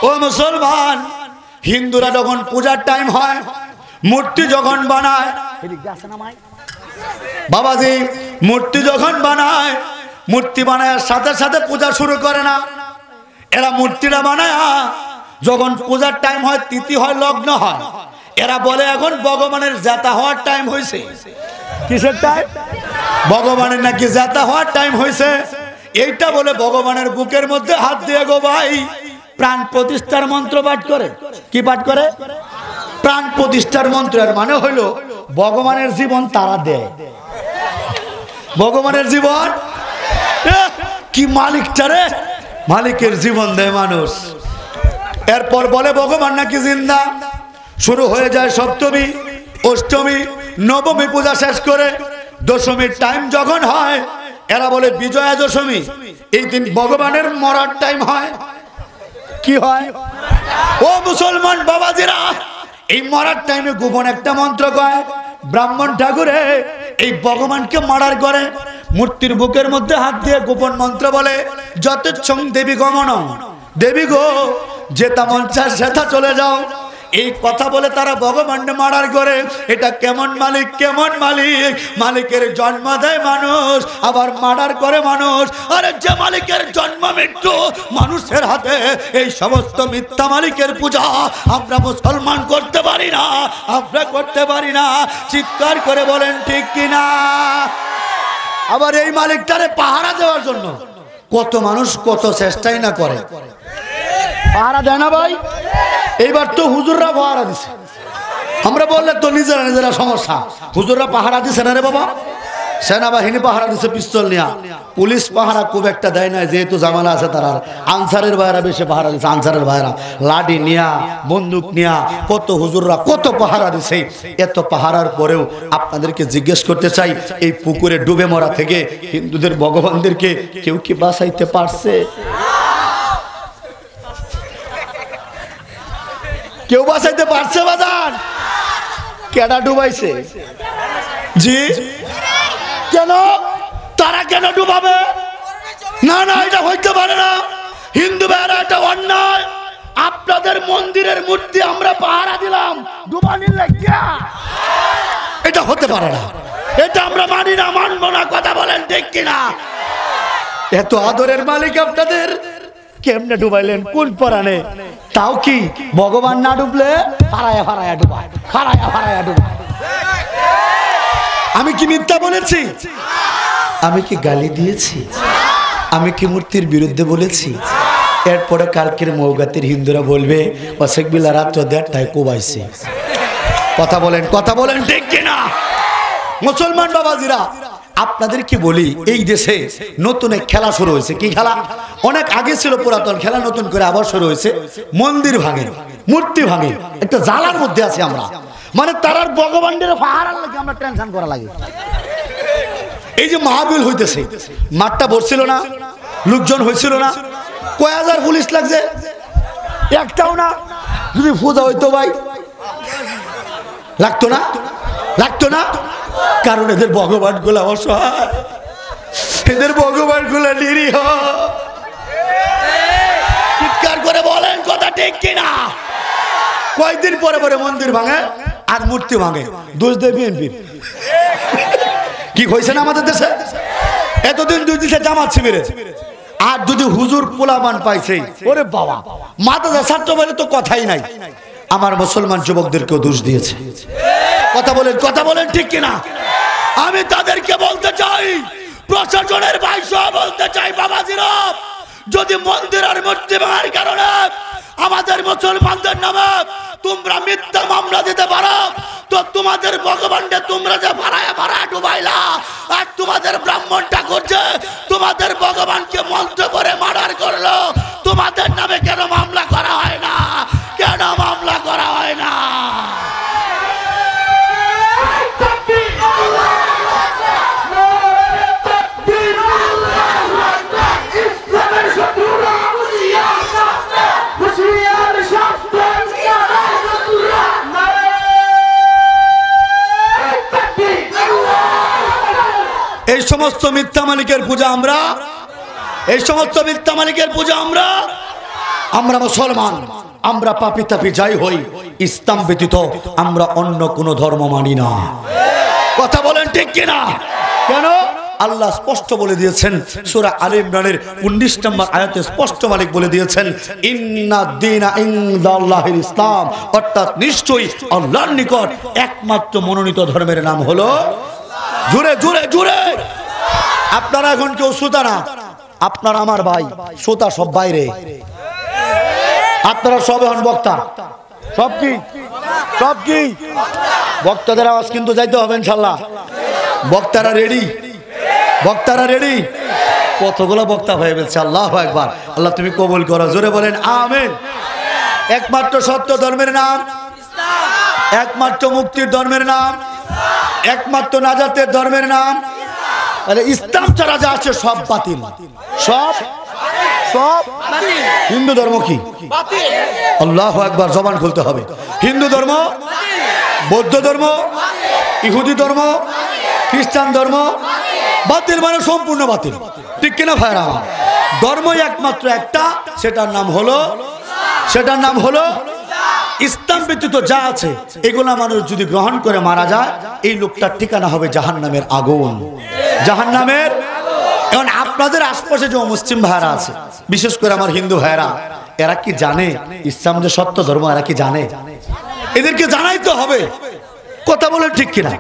ও মুসলমান, হিন্দুরা যখন পূজার টাইম হয়, মূর্তি যখন বানায়, বাবাজি মূর্তি যখন বানায়, মূর্তি বানায় সাথে সাথে পূজা শুরু করে না। এরা মূর্তিটা বানায় যখন পূজার টাইম হয়, তিথি হয়, লগ্ন হয়, এরা বলে এখন ভগবানের জাতা হওয়ার টাইম হয়েছে। কিসের টাইম? ভগবানের নাকি জাতা হওয়ার টাইম হয়েছে। এইটা বলে ভগবানের বুকের মধ্যে হাত দিয়ে গো ভাই প্রাণ প্রতিষ্ঠার মন্ত্র পাঠ করে। কি পাঠ করে? প্রাণ প্রতিষ্ঠার মন্ত্র। এর মানে হইলো ভগবানের জীবন তারা দেয়। ভগবানের জীবন কি মালিকটা রে, মালিকের জীবন দেয় মানুষ। এরপর বলে ভগবান নাকি জিন্দা। শুরু হয়ে যায় সপ্তমী, অষ্টমী, নবমী পূজা শেষ করে দশমীর টাইম যখন হয়, এরা বলে বিজয়া দশমী। এই দিন ভগবানের মরার টাইম হয়। কি হয়? ও মুসলমান বাবাজিরা, এই মরার টাইমে গোপন একটা মন্ত্র কয়। ব্রাহ্মণ ঠাকুরে এই ভগবানকে মারার করে মূর্তির বুকের মধ্যে হাত দিয়ে গোপন মন্ত্র বলে, যতেচ্ছং দেবী গমনম, দেবী গো যেটা মন চায় সেটা চলে যাও। এই কথা বলে তারা ভগবানকে মারার করে। এটা কেমন মালিক, কেমন মালিক! মালিকের জন্ম দেয় মানুষ, আবার মারার করে মানুষ। আরে যে মালিকের জন্ম মৃত্যু মানুষের হাতে, এই সমস্ত মিথ্যা মালিকের পূজা আমরা মুসলমান করতে পারি না, আমরা করতে পারি না। চিৎকার করে বলেন ঠিক কিনা? আবার এই মালিকটারে পাহারা দেওয়ার জন্য কত মানুষ কত চেষ্টাই না করে। পাহারা দেয় না ভাই? এইবার তো হুজুররা পাহারা দিছে। আমরা বললে তো নিজেরা নিজেরা সমস্যা। হুজুররা পাহারা দিছে না রে বাবা, সেনাবাহিনী পাহারা দিছে পিস্তল নিয়া। পুলিশ পাহারা খুব একটা দেয় না, যেহেতু জামালা আছে তারা। আনসারের ভাইরা বেশি পাহারা দিছে। আনসারের ভাইরা লাঠি নিয়া, বন্দুক নিয়া, কত হুজুররা কত পাহারা দিছে। এত পাহারার পরেও আপনাদেরকে জিজ্ঞেস করতে চাই, এই পুকুরে ডুবে মরা থেকে হিন্দুদের ভগবানদেরকে কেউ কি বাঁচাইতে পারছে? কেউ বাঁচাইতে পারছে বাজান? কেডা ডুবাইছে? জি কেন? তারা কেন ডুবাবে? না না, এটা হইতে পারে না। হিন্দু ভাইরা, এটা অন্যায়। আপনাদের মন্দিরের মূর্তি আমরা পাহারা দিলাম, ডুবানির লাগিয়া? এটা হতে পারে না, এটা আমরা মানি না, মানবো না। কথা বলেন ঠিক কিনা? এত আদরের মালিক আপনাদের, কেমনে ডুবাইলেন? কোন পরাণে? তাও কি ভগবান না ডুবলে ফারায়া ফারায়া ডুবায়, ফারায়া ফারায়া ডুবায়। আমি কি মিথ্যা বলেছি? আমি কি গালি দিয়েছি? আমি কি মূর্তির বিরুদ্ধে বলেছি? এরপরে কালকের মৌগাতির হিন্দুরা বলবে অশেক বিলা রাত্র 1:30টায় কোবাইছে। কথা বলেন, কথা বলেন ঠিক কিনা? মুসলমান বাবাজিরা, আপনাদের কি বলি, এই দেশে নতুন এক খেলা শুরু হয়েছে। কি খেলা? অনেক আগে ছিল পুরাতন খেলা, নতুন করে আবার শুরু হয়েছে। মন্দির ভাঙে, মূর্তি ভাঙে। একটা জ্বালার মধ্যে আছে আমরা, মানে তারার ভগবানের পাহারার লাগে আমরা টেনশন করা লাগে। এই যে মাহফিল হইতেছে, মাঠটা ভরছিল না, লোকজন হয়েছিল না, কয় হাজার পুলিশ লাগছে? একটাও না। যদি পূজা হইতো ভাই, লাগতো না? লাগতো না? কারণ এদের ভগবান গুলা অসহায়, এদের ভগবান গুলা নিরীহ। চিৎকার করে বলেন কথা ঠিক কিনা? কয়েকদিন পরে পরে মন্দির ভাঙে আর মূর্তি ভাঙে, দোষ দেয় বিএনপি। কি হয়েছে না আমাদের দেশে? এতদিন দুই দিশে জামাত শিবিরে, আর যদি হুজুর পোলাবান পাইছে, ওরে বাবা, মাদ্রাসা ছাত্র বলে তো কথাই নাই। আমার মুসলমান যুবকদেরকেও দোষ দিয়েছে। কথা বলেন, কথা বলেন ঠিক কিনা? আমি তাদেরকে বলতে চাই, প্রশাসনের ভাইসহ বলতে চাই, বাবাজিরা, যদি মন্দির আর মূর্তি ভাঙার কারণে আমাদের মুসলমানদের নামে তোমরা মিথ্যা মামলা দিতে পারো, তো তোমাদের ভগবানকে তোমরা যে ভাড়ায় ভাড়ায় ডুবাইলা, আর তোমাদের ব্রাহ্মণ ঠাকুর যে তোমাদের ভগবানকে মন্ত্র করে মার্ডার করলো, তোমাদের নামে কেন মামলা করা হয় না? কেন মামলা করা হয় না? এই সমস্ত মিথ্যা মালিকের পূজা আমরা, এই সমস্ত মিথ্যা মালিকের পূজা আমরা আমরা মুসলমান, আমরা পাপী তাপী যাই হই, ইসলাম ব্যতীত আমরা অন্য কোনো ধর্ম মানি না। কথা বলেন ঠিক কিনা? কেন? আল্লাহ স্পষ্ট বলে দিয়েছেন সূরা আলে ইমরানের 19 নম্বর আয়াতে স্পষ্ট মালিক বলে দিয়েছেন, ইন্নাদ দীনা ইনদাল্লাহিল ইসলাম, অর্থাৎ নিশ্চয়ই আল্লাহর নিকট একমাত্র মনোনীত ধর্মের নাম হলো জোরে জোরে জোরে। আপনারা এখন কেউ শ্রোতা না, আপনার আমার ভাই, শ্রোতা সব বাইরে, আপনারা সব এখন বক্তা। সব কি সব কি বক্তাদের আওয়াজ কিন্তু যাইতে হবে ইনশাআল্লাহ। বক্তারা রেডি, বক্তারা রেডি। কতগুলো বক্তা হয়ে গেছে, আল্লাহু আকবার। আল্লাহ তুমি কবুল করো, জোরে বলেন আমিন। একমাত্র সত্য ধর্মের নাম ইসলাম, একমাত্র মুক্তির ধর্মের নাম, একমাত্র নাজাতের ধর্মের নাম ইসলাম। তাহলে ইসলাম ছাড়া যা আছে সব বাতিল, সব সব বাতিল। হিন্দু ধর্ম কি বাতিল? আল্লাহু আকবার, জবান খুলতে হবে। হিন্দু ধর্ম বাতিল, বৌদ্ধ ধর্ম বাতিল, ইহুদি ধর্ম বাতিল, খ্রিস্টান ধর্ম বাতিল, মানে সম্পূর্ণ বাতিল। ঠিক কিনা ভাইরা? ধর্মই একমাত্র একটা, সেটার নাম হলো সেটার নাম হলো ইসলাম। ব্যতীত যা আছে এগুলা মানুষ যদি গ্রহণ করে মারা যায়, এই লোকটার ঠিকানা হবে জাহান্নামের আগুন, জাহান্নামের। এখন আপনাদের আশপাশে যে মুসলিম ভাইরা আছে, বিশেষ করে আমার হিন্দু ভাইরা, এরা কি জানে ইসলাম যে সত্য ধর্ম? এরা কি জানে? এদেরকে জানাই তো হবে। কথা বলেন ঠিক কিনা?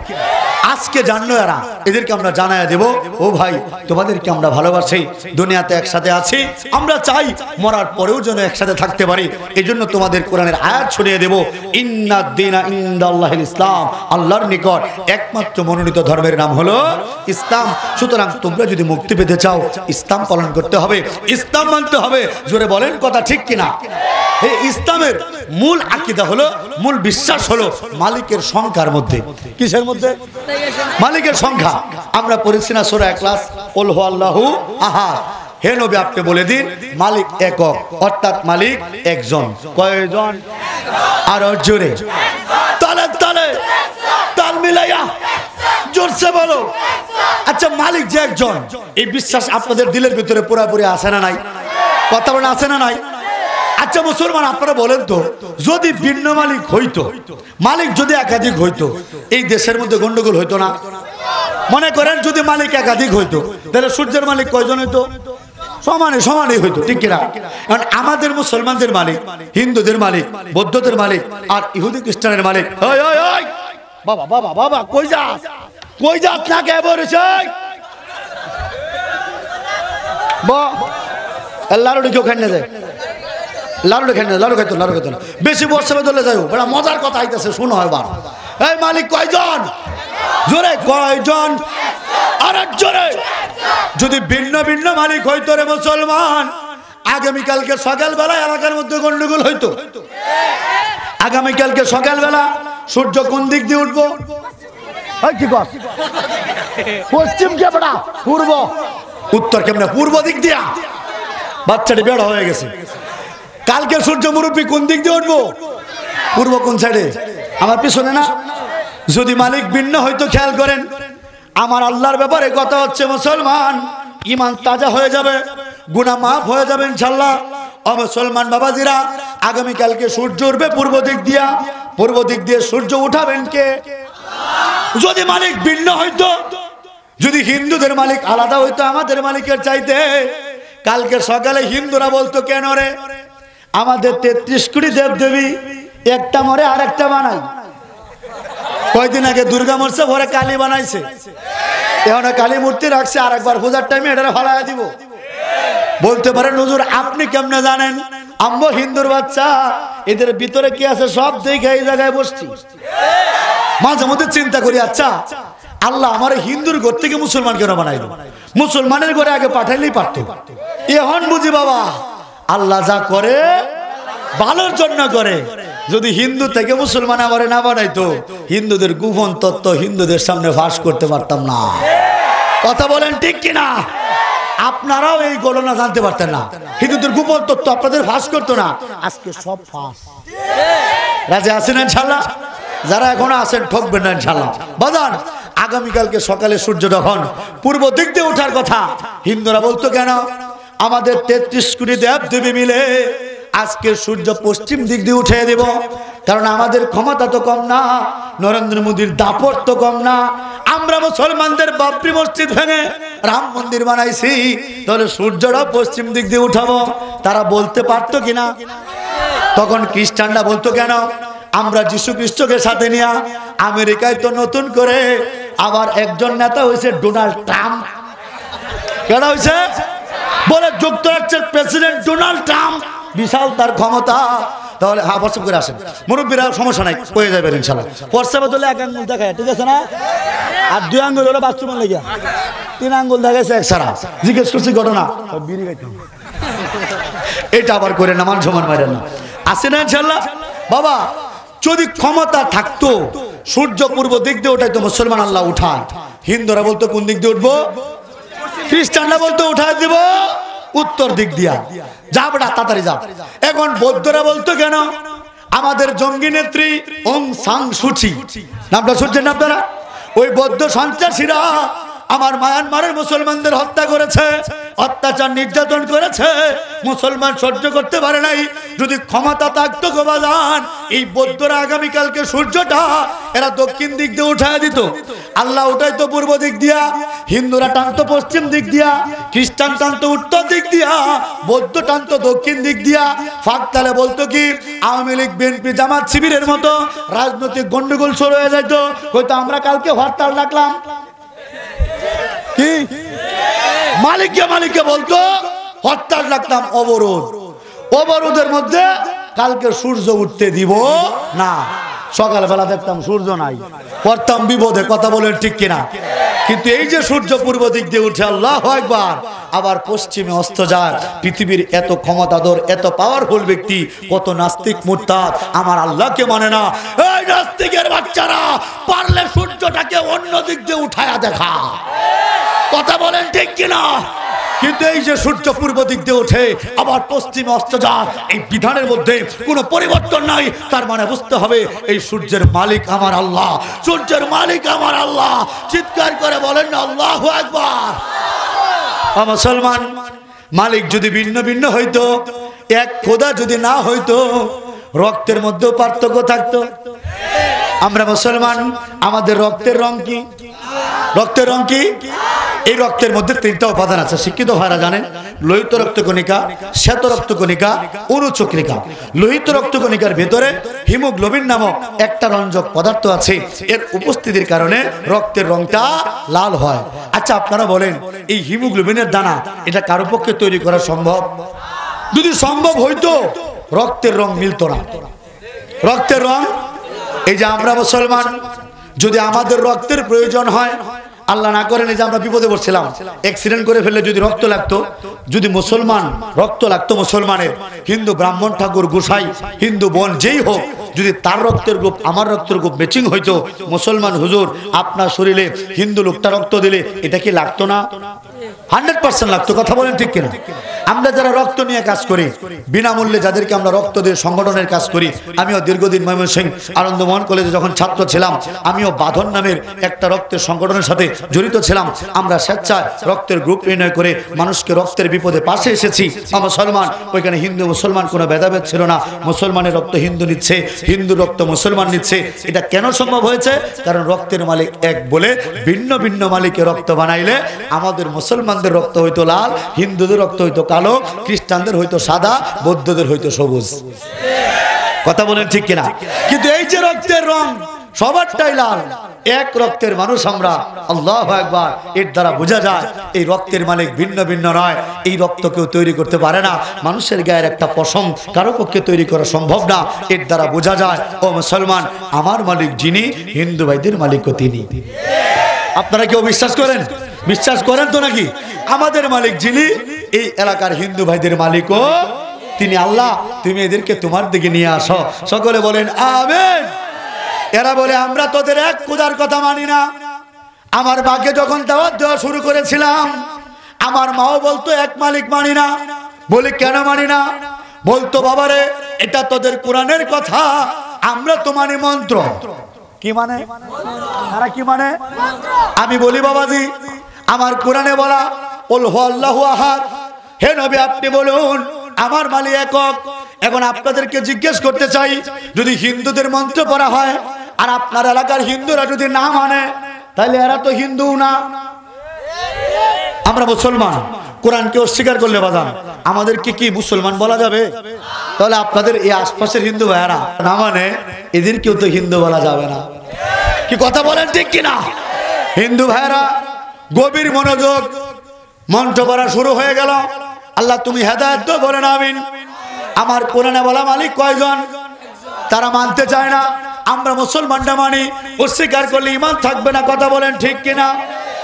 আজকে জানলো এরা, এদেরকে আমরা জানায় দেব, ও ভাই তোমাদেরকে আমরা ভালোবাসি, দুনিয়াতে একসাথে আছি, আমরা চাই মরার পরেও যেন একসাথে থাকতে পারি। এই জন্য তোমাদের কোরআনের আয়াত শুনিয়ে দেব, ইন্নাদ দীনা ইনদাল্লাহিল ইসলাম, আল্লাহর নিকট একমাত্র মনোনীত ধর্মের নাম হলো ইসলাম। সুতরাং তোমরা যদি মুক্তি পেতে চাও, ইসলাম পালন করতে হবে, ইসলাম মানতে হবে। জোরে বলেন কথা ঠিক কিনা? এই ইসলামের মূল আকীদা হলো, মূল বিশ্বাস হলো মালিকের সংখ্যার মধ্যে। কিসের মধ্যে? মালিকের সংখ্যা। আমরা পড়েছি না সূরা ইখলাস, কুল হুয়াল্লাহু আহাদ। হে নবী আপনি বলে দিন মালিক একক, অর্থাৎ মালিক একজন। কয়জন? আর জোরে তালে তালে তাল মিলাইয়া জোরসে বলো। আচ্ছা, মালিক যে একজন, এই বিশ্বাস আপনাদের দিলের ভিতরে পুরোপুরি আছে না নাই? কথা বলেন আছে না নাই? আচ্ছা মুসলমান, আপনারা বলেন তো, যদি ভিন্ন মালিক হইতো, মালিক যদি একাধিক হইতো, এই দেশের মধ্যে গন্ডগোল হইতো না? মনে করেন যদি মালিক একাধিক হইতো, তাহলে সূর্যের মালিক কয়জন হইতো? সমানে সমানে হইতো, ঠিক কিনা? কারণ আমাদের মুসলমানদের মালিক, হিন্দুদের মালিক, বৌদ্ধদের মালিক, আর ইহুদি খ্রিস্টানের মালিক। ওই ওই ওই বাবা বাবা বাবা, কই যাস? কই যাস না? কে বলেছে? লাড়ু কেউ খাই না যায়, লাড়ু খাই না, লাড়ু খাইতো, লাড়ু খাইতো না। বেশি বর্ষা দলে যাই, বড় মজার কথা আইতেছে, শুনো এবার। এই মালিক কয়জন? জোরে কয়জন? আর জোরে। যদি ভিন্ন ভিন্ন মালিক হইতো রে মুসলমান, আগামীকালকে সকালবেলা এলাকার মধ্যে গন্ডগোল হইতো। আগামীকালকে সকালবেলা সূর্য কোন দিক দিয়ে উঠবো? কি কর? পশ্চিম কেমনা? পূর্ব। উত্তর কেমনা? পূর্ব দিক দিয়া। বাচ্চাটি বেড়া হয়ে গেছে। কালকে সূর্য মুরব্বী কোন দিক দিয়ে উঠবো? পূর্ব। কোন সাইডে? আমার পিছনে না? যদি মালিক ভিন্ন হয়তো খেয়াল করেন, আমার আল্লাহর ব্যাপারে কথা হচ্ছে মুসলমান, ঈমান তাজা হয়ে যাবে, গুনাহ মাফ হয়ে যাবে ইনশাআল্লাহ। ও মুসলমান বাবাজিরা, আগামী কালকে সূর্য উঠবে পূর্ব দিক দিয়া, পূর্ব দিক দিয়ে সূর্য উঠাবেন কে? যদি মালিক ভিন্ন হইতো, যদি হিন্দুদের মালিক আলাদা হইতো আমাদের মালিকের চাইতে, কালকে সকালে হিন্দুরা বলতো, কেন রে আমাদের 33 কোটি দেব দেবী, একটা মরে আর একটা বানাই। কয়দিন আগে দুর্গা মরছে, পরে কালী বানাইছে, এখন কালী মূর্তি রাখছে, আর একবার পূজার টাইমে এটা ফালাইয়া দিব। বলতে পারেন হুজুর আপনি কেমনে জানেন? আমরা হিন্দুর বাচ্চা, এদের ভিতরে কি আছে সব দেখে এই জায়গায় বসছি। মাঝে মধ্যে চিন্তা করি, আচ্ছা আল্লাহ আমার হিন্দুর ঘর থেকে মুসলমান কেন বানাইল? মুসলমানের ঘরে আগে পাঠাইলেই পারত। এখন বুঝি বাবা, আল্লাহ যা করে ভালোর জন্য করে। যদি হিন্দু থেকে মুসলমান আমারে না বানাইতো, হিন্দুদের গোপন তত্ত্ব হিন্দুদের সামনে ফাঁস করতে পারতাম না। কথা বলেন ঠিক কিনা? আপনারাও এই ঘটনা জানতে পারতেন না, হিন্দুদের গোপন তত্ত্ব আপনাদের ফাঁস করতো না। আজকে সব ফাঁস। রাজি আছেন ইনশাআল্লাহ? যারা এখনো আছেন ঠকবেন না ইনশাআল্লাহ। বাজান, আগামীকালকে সকালে সূর্য যখন পূর্ব দিক দিয়ে ওঠার কথা, হিন্দুরা বলতো কেন আমাদের 33 কোটি দেব দেবী মিলে আজকে সূর্য পশ্চিম দিক দিয়ে উঠিয়ে দেব, কারণ আমাদের ক্ষমতা তো কম না, নরেন্দ্র মোদীর দাপট তো কম না। আমরা মুসলমানদের বাবরি মসজিদ ভেঙে রাম মন্দির বানাইছি, তাহলে সূর্যটা পশ্চিম দিক দিয়ে উঠাবো। তারা বলতে পারতো কিনা? তখন খ্রিস্টানরা বলতো কেন আমরা যীশু খ্রিস্টকে সাথে নিয়ে। আমেরিকায় তো নতুন করে আবার একজন নেতা হয়েছে ডোনাল্ড ট্রাম্প। কেন হয়েছে? বলে যুক্তরাষ্ট্রের প্রেসিডেন্ট ডোনাল্ড ট্রাম্প, বিশাল তার ক্ষমতা। তাহলে হ্যাঁ হোয়াটসঅ্যাপ করে আসেন, মুরব্বীরা সমস্যা নাই, হয়ে যাবে ইনশাল্লাহ। হোয়াটসঅ্যাপে তুলে 1 আঙ্গুল দেখায়, ঠিক আছে না? আর 2 আঙ্গুল হলো বাথরুমের লেগে, 3 আঙ্গুল দেখাইছে এক সারা। জিজ্ঞেস করছি ঘটনা, এটা আবার করে না, মান সমান মারেন না, আসে না ইনশাল্লাহ। বাবা যদি ক্ষমতা থাকতো সূর্য পূর্ব দিক দিয়ে ওঠাই তো মুসলমান আল্লাহ উঠায়। হিন্দুরা বলতো কোন দিক দিয়ে উঠবো, খ্রিস্টানরা বলতো উঠায় দিব উত্তর দিক দিয়া, যা বেটা তাড়াতাড়ি যা। এখন বৌদ্ধরা বলতো কেন আমাদের জঙ্গি নেত্রী অং সাং সুচি, নামটা শুনছেন আপনারা? ওই বৌদ্ধ সন্ত্রাসীরা আমার মায়ানমারের মুসলমানদের হত্যা করেছে, অত্যাচার নির্যাতন করেছে, মুসলমান সহ্য করতে পারে নাই। যদি ক্ষমতা থাকতো গোবাজান, এই বৌদ্ধরা আগামীকালকে সূর্যটা এরা দক্ষিণ দিক দিয়ে উঠায় দিত। আল্লাহ উঠাইতো পূর্ব দিক দিয়া, হিন্দুরা টানতো পশ্চিম দিক দিয়া, খ্রিস্টান টানতো উত্তর দিক দিয়া, বৌদ্ধ টানতো দক্ষিণ দিক দিয়া। ফাঁকতালে বলতো কি আওয়ামী লীগ বিএনপি জামাত শিবিরের মতো রাজনৈতিক গন্ডগোল শুরু হয়ে যাইতো, হয়তো আমরা কালকে হরতাল ডাকলাম, কি মালিককে বলতো হরতাল ডাকলাম, অবরোধ, অবরোধের মধ্যে কালকে সূর্য উঠতে দিব না। সকালবেলা দেখতাম সূর্য নাই, পড়তাম বিপদে, কথা বলেন ঠিক কিনা? কিন্তু এই যে সূর্য পূর্ব দিক দিয়ে উঠে আল্লাহু আকবার, আবার পশ্চিমে অস্ত যায়। পৃথিবীর এত ক্ষমতাধর এত পাওয়ারফুল ব্যক্তি, কত নাস্তিক মুরতাদ আমার আল্লাহকে মানে না। এই নাস্তিকের বাচ্চারা পারলে সূর্যটাকে অন্য দিক দিয়ে উঠায়া দেখা, কথা বলেন ঠিক কিনা? কিন্তু এই যে সূর্য পূর্ব দিক দিয়ে ওঠে আবার পশ্চিমে অস্ত যায়, এই বিধানের মধ্যে কোনো পরিবর্তন নাই। তার মানে বুঝতে হবে এই সূর্যের মালিক আমার আল্লাহ, সূর্যের মালিক আমার আল্লাহ। চিৎকার করে বলেন না আল্লাহু আকবার। মুসলমান মালিক যদি ভিন্ন ভিন্ন হইতো, এক খোদা যদি না হইতো, রক্তের মধ্যেও পার্থক্য থাকতো। আমরা মুসলমান, আমাদের রক্তের রং কি? রক্তের রং কি? এই রক্তের মধ্যে 3টা উপাদান আছে, শিক্ষিত ভাইরা জানেন। লোহিত রক্তকণিকা, শ্বেত রক্তকণিকা, অনুচক্রিকা। লোহিত রক্তকণিকার ভেতরে হিমোগ্লোবিন নামক একটা রঞ্জক পদার্থ আছে, এর উপস্থিতির কারণে রক্তের রংটা লাল হয়। আচ্ছা আপনারা বলেন এই হিমোগ্লোবিনের দানা এটা কারো পক্ষে তৈরি করা সম্ভব? যদি সম্ভব হইতো রক্তের রং মিলতো না। রক্তের রং, এই যে আমরা মুসলমান, যদি আমাদের রক্তের প্রয়োজন হয়, আল্লাহ না করেন এই যে আমরা বিপদে পড়ছিলাম, অ্যাক্সিডেন্ট করে ফেললে যদি রক্ত লাগতো, যদি মুসলমান রক্ত লাগতো মুসলমানের, হিন্দু ব্রাহ্মণ ঠাকুর গোসাই হিন্দু বোন যেই হোক, যদি তার রক্তের গ্রুপ আমার রক্তের গ্রুপ ম্যাচিং হইতো, মুসলমান হুজুর আপনার শরীরে হিন্দু লোকটা রক্ত দিলে এটা কি লাগতো না? 100% লাগতো, কথা বলেন ঠিক কিনা? আমরা যারা রক্ত নিয়ে কাজ করি, বিনামূল্যে যাদেরকে আমরা রক্ত দিয়ে সংগঠনের কাজ করি, আমিও দীর্ঘদিন ময়মনসিংহ আনন্দমোহন কলেজে যখন ছাত্র ছিলাম, আমিও বাঁধন নামের একটা রক্তের সংগঠনের সাথে জড়িত ছিলাম। আমরা স্বেচ্ছায় রক্তের গ্রুপ নির্ণয় করে মানুষকে রক্তের বিপদে পাশে এসেছি। মুসলমান, ওইখানে হিন্দু মুসলমান কোনো ভেদাভেদ ছিল না। মুসলমানের রক্ত হিন্দু নিচ্ছে, হিন্দু রক্ত মুসলমান নিচ্ছে। এটা কেন সম্ভব হয়েছে? কারণ রক্তের মালিক এক বলে ভিন্ন ভিন্ন মালিকের রক্ত বানাইলে আমাদের মুসলমানদের রক্ত হইতো লাল, হিন্দুদের রক্ত হইতো কালো, খ্রিস্টানদের হইতো সাদা, বৌদ্ধদের হইতো সবুজ। কথা বলেন ঠিক কিনা? কিন্তু এই যে রক্তের রং সবারটাই লাল, এক রক্তের মানুষ আমরা, আল্লাহু আকবার। এর দ্বারা বোঝা যায় এই রক্তের মালিক ভিন্ন ভিন্ন নয়। এই রক্ত কেউ তৈরি করতে পারে না। মানুষের গায়ের একটা পশম কারো পক্ষে তৈরি করা সম্ভব না। এর দ্বারা বোঝা যায় ও মুসলমান, আমার মালিক যিনি, হিন্দু ভাইদের মালিকও তিনি। আপনারা কেউ বিশ্বাস করেন? বিশ্বাস করেন তো নাকি? আমাদের মালিক যিনি, এই এলাকার হিন্দু ভাইদের মালিকও তিনি আল্লাহ। তুমি এদেরকে তোমার দিকে নিয়ে আসো, সকলে বলেন আমিন। এরা বলে আমরা তোদের এক খোদার কথা মানি না। আমার মাকে যখন দাওয়াত দেওয়া শুরু করেছিলাম, আমার মাও বলতো এক মালিক মানি না। বলি কেন মানি না? বলতো বাবারে এটা তোদের কোরআনের কথা, আমরা তো মানি মন্ত্র। কি মানে? তারা কি মানে? আমি বলি বাবাজি, আমার কোরআনে বলা কুল হু আল্লাহু আহাদ, হে নবী আপনি বলুন আমার মালিক একক। এখন আপনাদেরকে জিজ্ঞেস করতে চাই, যদি হিন্দুদের মন্ত্র পড়া হয় আর আপনার এলাকার হিন্দুরা যদি না মানে, তাহলে এরা তো হিন্দু না, আমরা মুসলমান। কোরআনকে অস্বীকার করলে বাজান আমাদেরকে কি মুসলমান বলা যাবে? তাহলে আপনাদের এই আশপাশের হিন্দু ভাইয়ারা না মানে, এদেরকেও তো হিন্দু বলা যাবে না। কি কথা বলেন ঠিক কিনা? হিন্দু ভাইয়ারা গভীর মনোযোগ, মন্ত্র পড়া শুরু হয়ে গেল। আল্লাহ তুমি হেদায়েত তো বলেন আমিন। আমার কোরআনে বলা মালিক কয়জন? তারা মানতে চায় না। আমরা মুসলমানরা মানি, অস্বীকার করলে ঈমান থাকবে না। কথা বলেন ঠিক কিনা?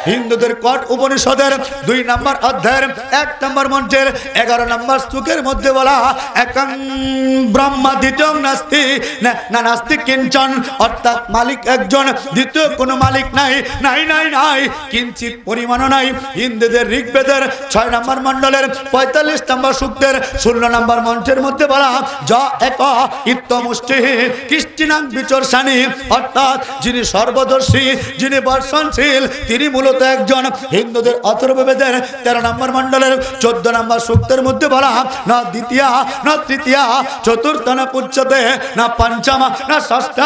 হিন্দুদের কট উপনিষদের 2 নম্বর অধ্যায়ের 1 নম্বর মন্ত্রের 11 নম্বর শ্লোকের মধ্যে বলা, একং ব্রহ্মা দ্বিতীয়ং নাস্তি না নাস্তি কিঞ্চন, অর্থাৎ মালিক একজন, দ্বিতীয় কোনো মালিক নাই, নাই নাই নাই কিঞ্চিত পরিমাণও নাই। হিন্দুদের ঋগ্বেদের 6 নম্বর মণ্ডলের 45 নম্বর সূক্তের 16 নম্বর মন্ত্রের মধ্যে বলা, য এক ইত্যমুষ্টি কৃষ্টিনাং বিচর্ষানি, অর্থাৎ যিনি সর্বদর্শী, যিনি বর্ষণশীল, তিনি মূলত একজন। হিন্দুদের অথর্ববেদের 13 নম্বর মণ্ডলের 14 নম্বর সূক্তের মধ্যে বলা, না দ্বিতীয়া না তৃতীয়া চতুর্থ না পুচ্ছতে, না পঞ্চম না ষষ্ঠ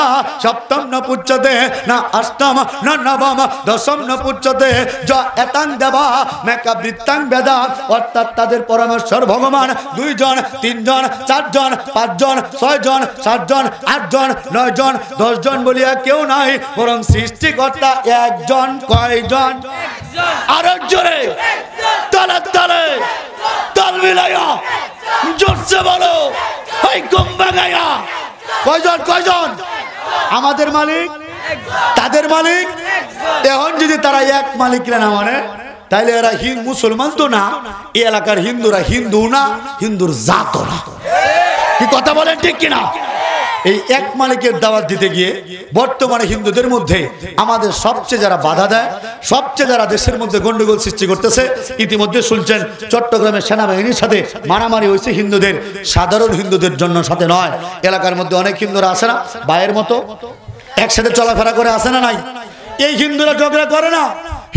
সপ্তম না পুচ্ছতে, না অষ্টম না নবম দশম না পুচ্ছতে, য এতাং দেবা মেকা বৃত্তাং বেদা, অর্থাৎ তাদের পরমেশ্বর ভগবান 2 জন 3 জন 4 জন 5 জন 6 জন 7 জন 8 জন 9 জন 10 জন বলিয়া কেউ নাই, বরং সৃষ্টিকর্তা একজন। কয়জন? আরো জোরে তালে তালে তাল মিলাইয়া জোরসে বলো, এই গম্বা গায়া। কয়জন? কয়জন? আমাদের মালিক, তাদের মালিক। এখন যদি তারা এক মালিকরা না মানে, তাইলে এরা মুসলমান তো না, এই এলাকার হিন্দুরা হিন্দু না, হিন্দুর জাত না। কি কথা বলেন ঠিক কিনা? এই এক মালিকের দাওয়াত দিতে গিয়ে বর্তমানে হিন্দুদের মধ্যে আমাদের সবচেয়ে যারা বাধা দেয়, সবচেয়ে যারা দেশের মধ্যে গন্ডগোল সৃষ্টি করতেছে, ইতিমধ্যে শুনছেন চট্টগ্রামের সেনাবাহিনীর সাথে মারামারি হয়েছে হিন্দুদের, সাধারণ হিন্দুদের জন্য সাথে নয়। এলাকার মধ্যে অনেক হিন্দুরা আছে না, ভাইয়ের মতো একসাথে চলাফেরা করে, আসে না নাই? এই হিন্দুরা ঝগড়া করে না।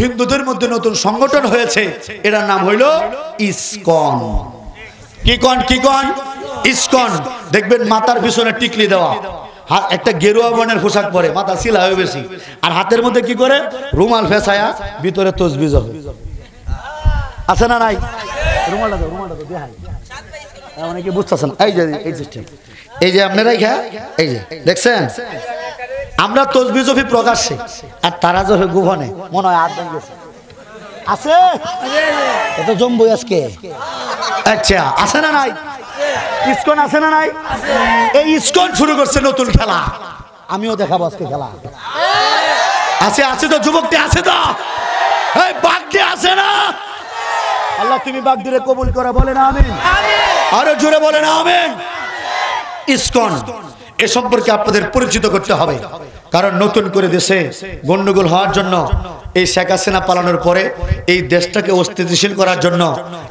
হিন্দুদের মধ্যে নতুন সংগঠন হয়েছে, এটার নাম হইল ইসকন। কি কন? কি কন? ইসকন। দেখবেন মাথার পিছনে টিকলি দেওয়া, একটা গেরুয়া বর্ণের পোশাক পরে, মাথা সিলা হয়ে বেশি, আর হাতের মধ্যে কি করে? রুমাল ফেসায়া, ভিতরে তসবিজ হবে। আছে না নাই? রুমালটা দাও, রুমালটা দাও, দেখাই। অনেকে বুঝতেছেন। এই যে আপনারা এই যে দেখছেন, আমরা তসবিজ হই প্রকাশ্যে, আর তারা যখন গোপনে, মনে হয় আট গেছে আছে, এটা জম্বই আজকে। আচ্ছা, আছে না নাই? ইসকন আছে না নাই? এই ইসকন শুরু করছে নতুন খেলা, আমিও দেখাবো আজকে খেলা। আছে আছে তো, যুবকটি আছে তো, এই বাগদি আছে না? আল্লাহ তুমি বাগদিরে কবুল করে, বলে না আমিন। আরো জোরে বলে না আমিন। ইসকন এ সম্পর্কে আপনাদের পরিচিত করতে হবে, কারণ নতুন করে দেশে গন্ডগোল হওয়ার জন্য, এই শেখ হাসিনা পালানোর পরে এই দেশটাকে অস্থিতিশীল করার জন্য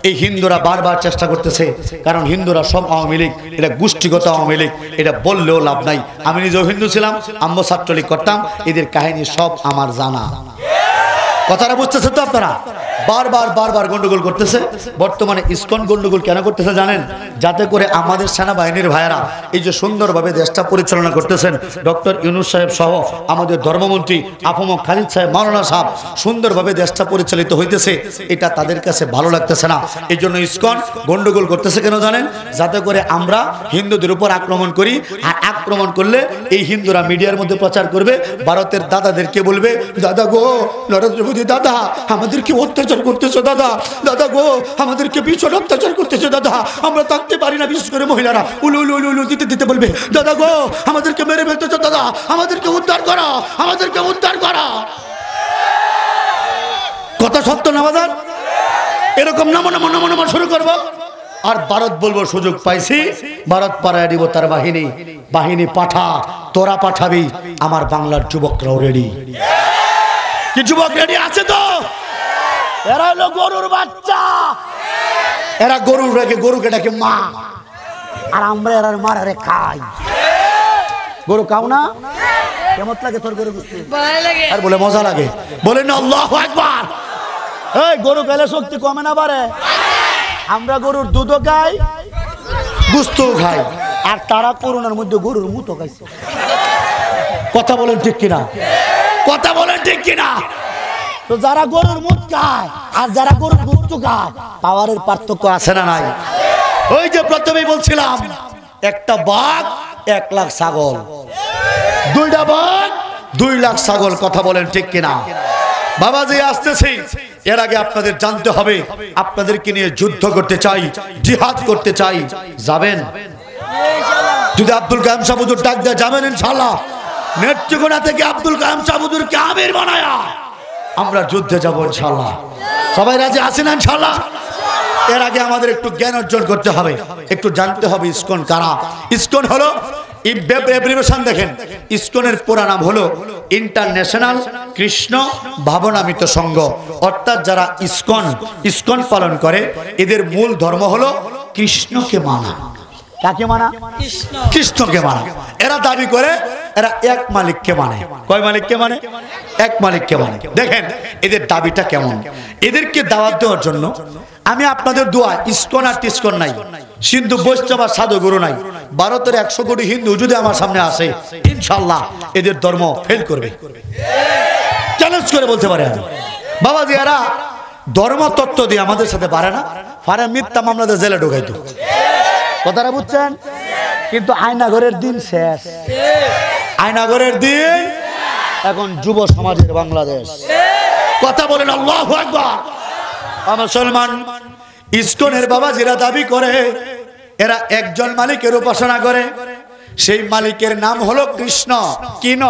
এই হিন্দুরা বারবার চেষ্টা করতেছে। কারণ হিন্দুরা সব আওয়ামী লীগ, এটা গোষ্ঠীগত আওয়ামী লীগ, এটা বললেও লাভ নাই। আমি নিজেও হিন্দু ছিলাম, আমিও ছাত্রলীগ করতাম, এদের কাহিনী সব আমার জানা। কথাটা বুঝতেছে তো আপনারা? বারবার বারবার গন্ডগোল করতেছে। বর্তমানে ইসকন গন্ডগোল কেন করতেছে জানেন? যাতে করে আমাদের সেনাবাহিনীর ভাইয়েরা এই যে সুন্দরভাবে দেশটা পরিচালনা করতেছেন, ডক্টর ইউনূস সাহেব সহ আমাদের ধর্মমন্ত্রী আফম খালিদ সাহেব, মাওলানা সাহেব, সুন্দরভাবে দেশটা পরিচালিত হইতেছে, এটা তাদের কাছে ভালো লাগতেছে না। এই জন্য ইসকন গন্ডগোল করতেছে কেন জানেন? যাতে করে আমরা হিন্দুদের উপর আক্রমণ করি, আর আক্রমণ করলে এই হিন্দুরা মিডিয়ার মধ্যে প্রচার করবে, ভারতের দাদাদেরকে বলবে, দাদা গো নরেন্দ্র মোদী দাদা আমাদেরকে অত্যাচার করতেছে, দাদা দাদা গো আমাদেরকে ভীষণ অত্যাচার করতেছে, দাদা আমরা থাকতে পারি না। বিশেষ করে মহিলারা উলু উলু উলু উলু দিতে দিতে বলবে, দাদা গো আমাদেরকে মেরে ফেলতেছে, দাদা আমাদেরকে উদ্ধার করা, আমাদেরকে উদ্ধার করা। কথা সত্য না বাজার? এরকম নামো নামো নামো নামো শুরু করবো, আর ভারত বলবো সুযোগ পাইছি, ভারত পাড়ায় দিব তার বাহিনী। বাহিনী পাঠা, তোরা পাঠাবি, আমার বাংলার যুবকরাও রেডি। কি যুবক রেডি আছে তো? এরা হলো গরুর বাচ্চা, এরা গরুর রেখে গরুকে ডাকে মা, আর আমরা এরা মারে খাই। গরু খাও না? কেমন লাগে তোর গরু? বুঝতে আর বলে মজা লাগে, বলেন না আল্লাহু আকবার। এই গরু খেলে শক্তি কমে না বাড়ে? আমরা গরুর দুধও খাই, গুস্তও খায়, আর তারা করোনার মধ্যে গরুর মুতো খাইছে। কথা বলেন ঠিক কিনা? কথা বলেন ঠিক কিনা? তো যারা গরুর মুত খায় আর যারা গরুর গুস্ত খায়, পাওয়ারের পার্থক্য আছে না নাই? ওই যে প্রথমেই বলছিলাম, একটা বাঘ 1 লাখ ছাগল, 2টা বাঘ 2 লাখ ছাগল। কথা বলেন ঠিক কিনা? বাবাজি আসতেছি, এর আগে আপনাদের জানতে হবে, আপনাদেরকে নিয়ে যুদ্ধ করতে চাই, জিহাদ করতে চাই, যাবেন? যদি আব্দুল কালাম শাহ হুজুর ডাক দেয় যাবেন ইনশাআল্লাহ? নেত্রকোনা থেকে আব্দুল কালাম শাহ হুজুরকে আমির বানায়া আমরা যুদ্ধে যাব ইনশাআল্লাহ। সবাই রাজি আছেন ইনশাআল্লাহ? এর আগে আমাদের একটু জ্ঞান অর্জন করতে হবে, একটু জানতে হবে ইসকন কারা। ইসকন হলো, এব্রিভিয়েশন দেখেন, ইসকনের পুরা নাম হলো ইন্টারন্যাশনাল কৃষ্ণ ভাবনামিত সংঘ। অর্থাৎ যারা ইসকন পালন করে, এদের মূল ধর্ম হলো কৃষ্ণকে মানা। কাকে মানা? কৃষ্ণকে মানা। এরা দাবি করে এরা এক মালিককে মানে। কয় মালিককে মানে? এক মালিককে মানে। দেখেন এদের দাবিটা কেমন। এদেরকে দাওয়াত দেওয়ার জন্য আমি আপনাদের দোয়া, ইসকন আর টিসকন নাই, সিন্ধু বৈষ্ণব আর সাধু গুরু নাই, ভারতের 100 কোটি হিন্দু যদি আমার সামনে আসে, ইনশাআল্লাহ এদের ধর্ম ফেল করবে। চ্যালেঞ্জ করে বলতে পারে বাবাজি, এরা ধর্ম তত্ত্ব দিয়ে আমাদের সাথে পারে না, পারে মিথ্যা মামলাতে জেলে ঢোকাইতো। কথাটা বুঝছেন? কিন্তু আয়নাঘরের দিন শেষ, আয়নাঘরের দিন এখন যুব সমাজের বাংলাদেশ। কথা বলেন আল্লাহু আকবার। মুসলমান ইসকনের বাবাজিরা দাবি করে এরা একজন মালিকের উপাসনা করে, সেই মালিকের নাম হলো কৃষ্ণ। কি ন?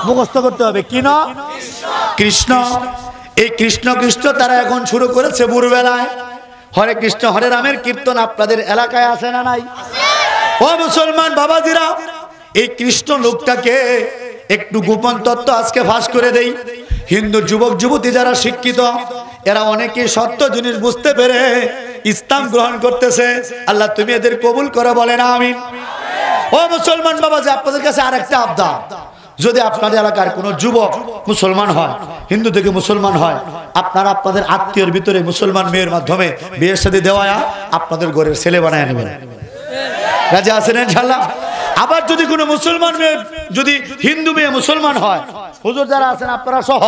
মুখস্থ করতে হবে, কি ন? কৃষ্ণ। এই কৃষ্ণ কৃষ্ণ তারা এখন শুরু করেছে ভোরবেলায় হরে কৃষ্ণ হরে রামের কীর্তন। আপনাদের এলাকায় আছে না নাই? ও মুসলমান বাবাজিরা, এই কৃষ্ণ লোকটাকে একটু গোপন তত্ত্ব আজকে ফাঁস করে দেই। হিন্দু যুবক যুবতী যারা শিক্ষিত, এরা অনেকে সত্য জিনিস বুঝতে পেরে ইসলাম গ্রহণ করতেছে। আল্লাহ তুমি এদের কবুল করে বলেন আমিন। ও মুসলমান বাবাজি, আপনাদের কাছে আরেকটা আবদার, যদি আপনাদের এলাকার কোনো যুবক মুসলমান হয়, হিন্দু থেকে মুসলমান হয়, আপনারা আপনাদের আত্মীয়ের ভিতরে মুসলমান মেয়ের মাধ্যমে বিয়ের সাথে দেওয়া আপনাদের ঘরের ছেলে বানায় নেবেন। রাজি আছেন ইনশাআল্লাহ? আবার যদি কোনো মুসলমান মেয়ে, যদি হিন্দু মেয়ে মুসলমান হয়, হুজুর যারা আছেন আপনারা সহ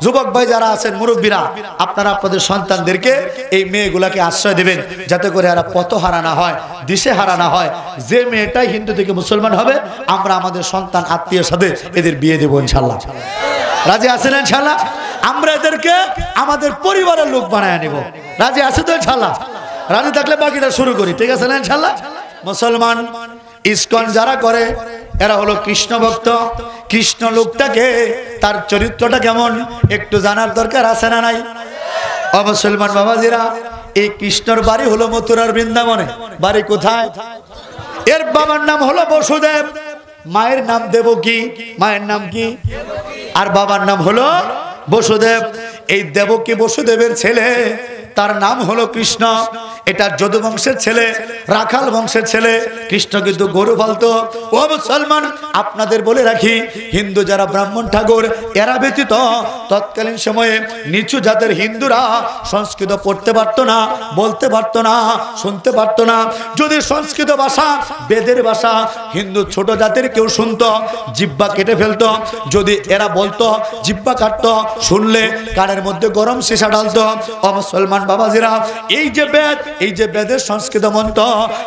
যুবক ভাই যারা আছেন মুরব্বীরা, আপনারা আপনাদের সন্তানদেরকে এই মেয়েগুলাকে আশ্রয় দেবেন, যাতে করে এরা পথ হারা না হয়, দিশে হারা না হয়। যে মেয়েটাই হিন্দু থেকে মুসলমান হবে, আমরা আমাদের সন্তান আত্মীয়ের সাথে এদের বিয়ে দেবো ইনশাআল্লাহ। রাজি আছেন ইনশাআল্লাহ? আমরা এদেরকে আমাদের পরিবারের লোক বানায় নিব। রাজি আছে তো ইনশাআল্লাহ? রাজি থাকলে বাকিটা শুরু করি, ঠিক আছে না ইনশাআল্লাহ? মুসলমান ইসকন যারা করে এরা হলো কৃষ্ণ ভক্ত। কৃষ্ণ লোকটাকে, তার চরিত্রটা কেমন একটু জানার দরকার আছে না নাই? ও মুসলমান বাবাজিরা, এই কৃষ্ণর বাড়ি হলো মথুরার বৃন্দাবনে। বাড়ি কোথায়? এর বাবার নাম হলো বসুদেব, মায়ের নাম দেবকী। মায়ের নাম কি? আর বাবার নাম হলো বসুদেব। এই দেবকী বসুদেবের ছেলে, তার নাম হলো কৃষ্ণ। এটা যদু বংশের ছেলে, রাখাল বংশের ছেলে। কৃষ্ণ কিন্তু গরু পালতো। ও মুসলমান, আপনাদের বলে রাখি, হিন্দু যারা ব্রাহ্মণ ঠাকুর, এরা ব্যতীত তৎকালীন সময়ে নিচু জাতের হিন্দুরা সংস্কৃত পড়তে পারতো না, বলতে পারতো না, শুনতে পারতো না। যদি সংস্কৃত ভাষা, বেদের ভাষা, হিন্দু ছোট জাতের কেউ শুনতো, জিহ্বা কেটে ফেলতো। যদি এরা বলতো, জিহ্বা কাটতো, শুনলে কানের মধ্যে গরম সীসা ঢালতো। ও মুসলমান বাবাজিরা, এই যে বেদ, এই যে বেদের সংস্কৃত মন্ত্র,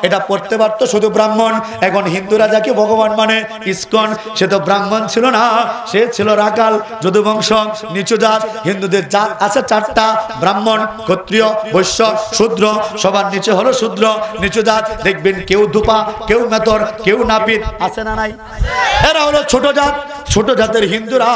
এটা পড়তে পারতো শুধু ব্রাহ্মণ। এখন হিন্দুরা যাকে ভগবান মানে ইসকন, সে তো ব্রাহ্মণ ছিল না, সে ছিল রাখাল, যদু বংশ, নিচু জাত। হিন্দুদের জাত আছে 4টা, ব্রাহ্মণ, ক্ষত্রিয়, বৈশ্য, শূদ্র। সবার নিচে হলো শূদ্র, নিচু জাত। দেখবেন কেউ ধুপা, কেউ মেতর, কেউ নাপিত, আছে না নাই? এরা হলো ছোট জাত। ছোট জাতের হিন্দুরা,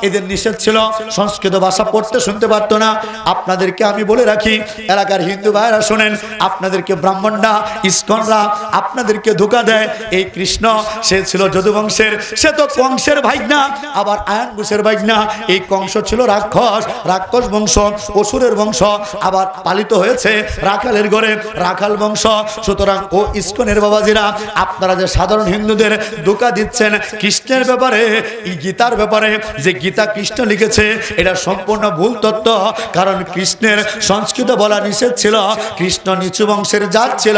এদের নিষেধ ছিল, সংস্কৃত ভাষা পড়তে শুনতে পারতো না। আপনাদেরকে আমি বলে রাখি, এলাকার হিন্দু ভাইরা শোনেন, আপনাদেরকে ব্রাহ্মণরা, ইসকনরা আপনাদেরকে ধোঁকা দেয়। এই কৃষ্ণ, সে ছিল যদু বংশের, সে তো কংসের ভাইগনা, আবার আয়ন ঘোষের ভাইগনা। এই কংস ছিল রাক্ষস, রাক্ষস বংশ, অসুরের বংশ, আবার পালিত হয়েছে রাখালের ঘরে, রাখাল বংশ। সুতরাং ও ইসকনের বাবাজিরা, আপনারা যে সাধারণ হিন্দুদের ধোঁকা দিচ্ছেন কৃষ্ণের ব্যাপারে, এই গীতার ব্যাপারে যে গীতা কৃষ্ণ লিখেছে এটা সম্পূর্ণ ভুল তত্ত্ব। কারণ কৃষ্ণের সংস্কৃত বলা নিষেধ ছিল। কৃষ্ণ নিচু বংশের জাত ছিল।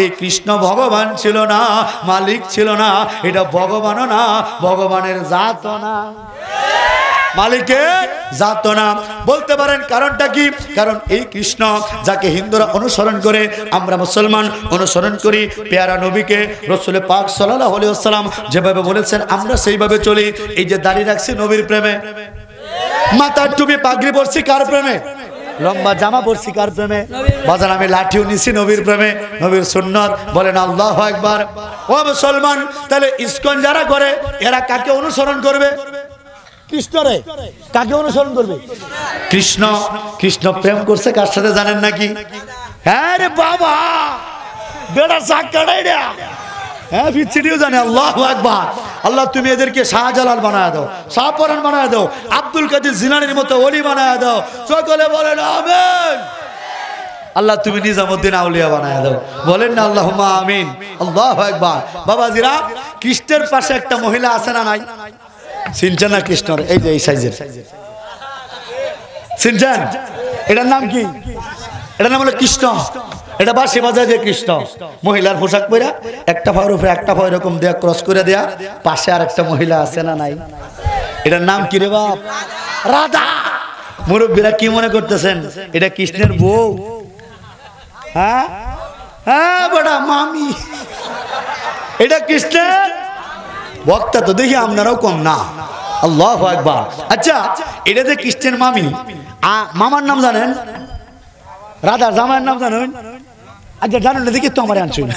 এই কৃষ্ণ ভগবান ছিল না, মালিক ছিল না। এটা ভগবানও না, ভগবানের জাতও না, মালিকের জাত না। বলতে পারেন কারণটা কি? কারণ এই কৃষ্ণ যাকে হিন্দুরা অনুসরণ করে, আমরা মুসলমান অনুসরণ করি। পেয়ারা নবীকে রাসূল পাক সাল্লাল্লাহু আলাইহি ওয়াসাল্লাম যেভাবে বলেছেন আমরা সেইভাবে চলি। এই যে দাড়ি রাখছি নবীর প্রেমে, মাথার টুপি পাগড়ি পরছি কার প্রেমে, লম্বা জামা পরছি কার প্রেমে, বাজার আমি লাঠিও নিছি নবীর প্রেমে, নবীর সুন্নাত। বলেন আল্লাহু আকবার। ও মুসলমান, তাহলে ইসকন যারা করে এরা কাকে অনুসরণ করবে? কৃষ্ণরে। কাকে অনুসরণ করবে? কৃষ্ণ। কৃষ্ণ প্রেম করছে কার সাথে জানেন নাকি? হ্যাঁ রে বাবা, বেড়া চাকাড়াই রে, হ্যাঁ ভিচ্ছিটিও জানে। আল্লাহু আকবার। আল্লাহ তুমি এদেরকে শাহজালাল বানায় দাও, শাহপরান বানায় দাও, আব্দুল কাদের জিলানীর মতো ওলি বানায় দাও। সকলে বলেন আমিন। আল্লাহ তুমি নিজামুদ্দিন আউলিয়া বানায় দাও। বলেন না আল্লাহুম্মা আমিন। আল্লাহু আকবার। বাবাজিরা, কৃষ্ণের পাশে একটা মহিলা আছে না নাই? চিনছেন না কৃষ্ণর? এই যে এই সাইজের, চিনছেন? এটার নাম কি? এটার নাম হলো কৃষ্ণ। এটা বাঁশি বাজায় যে কৃষ্ণ, মহিলার পোশাক পরা, একটা পায়ের উপরে একটা পা এরকম দেয়া ক্রস করে দেয়া, পাশে আর একটা মহিলা আছে না নাই? এটার নাম কি রে বাপ? রাধা। মুরব্বীরা কি মনে করতেছেন এটা কৃষ্ণের বউ? হ্যাঁ হ্যাঁ বড়া মামি, এটা কৃষ্ণের বক্তা। তো দেখি আপনারাও কম না। আল্লাহু আকবার। আচ্ছা, এটা যে কৃষ্ণের মামি, মামার নাম জানেন? রাধার জামাইয়ের নাম জানেন? আচ্ছা জানেন না, দেখি তো আমার আনছুন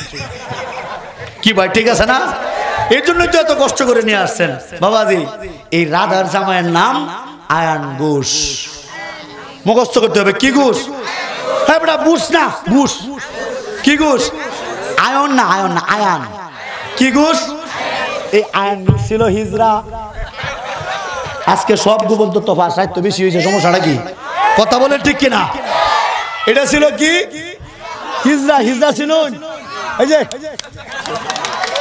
কি ভাই, ঠিক আছে না? এর জন্যই তো এত কষ্ট করে নিয়ে আসছেন বাবাজি। এই রাধার জামাইয়ের নাম আয়ান ঘোষ। মুখস্থ করতে হবে। কি ঘোষ? হ্যাঁ বেটা, বুস না, বুস। কি ঘোষ? আয়ন না, আয়ন না, আয়ান। কি ঘোষ? এই আয়ান ঘোষ ছিল হিজরা। আজকে সব গোপন তথ্য সাহিত্য বেশি হয়েছে, সমস্যাটা কি? কথা বলেন ঠিক কিনা? এটা ছিল কি? হিজরা। হিজরা ছিল এই যে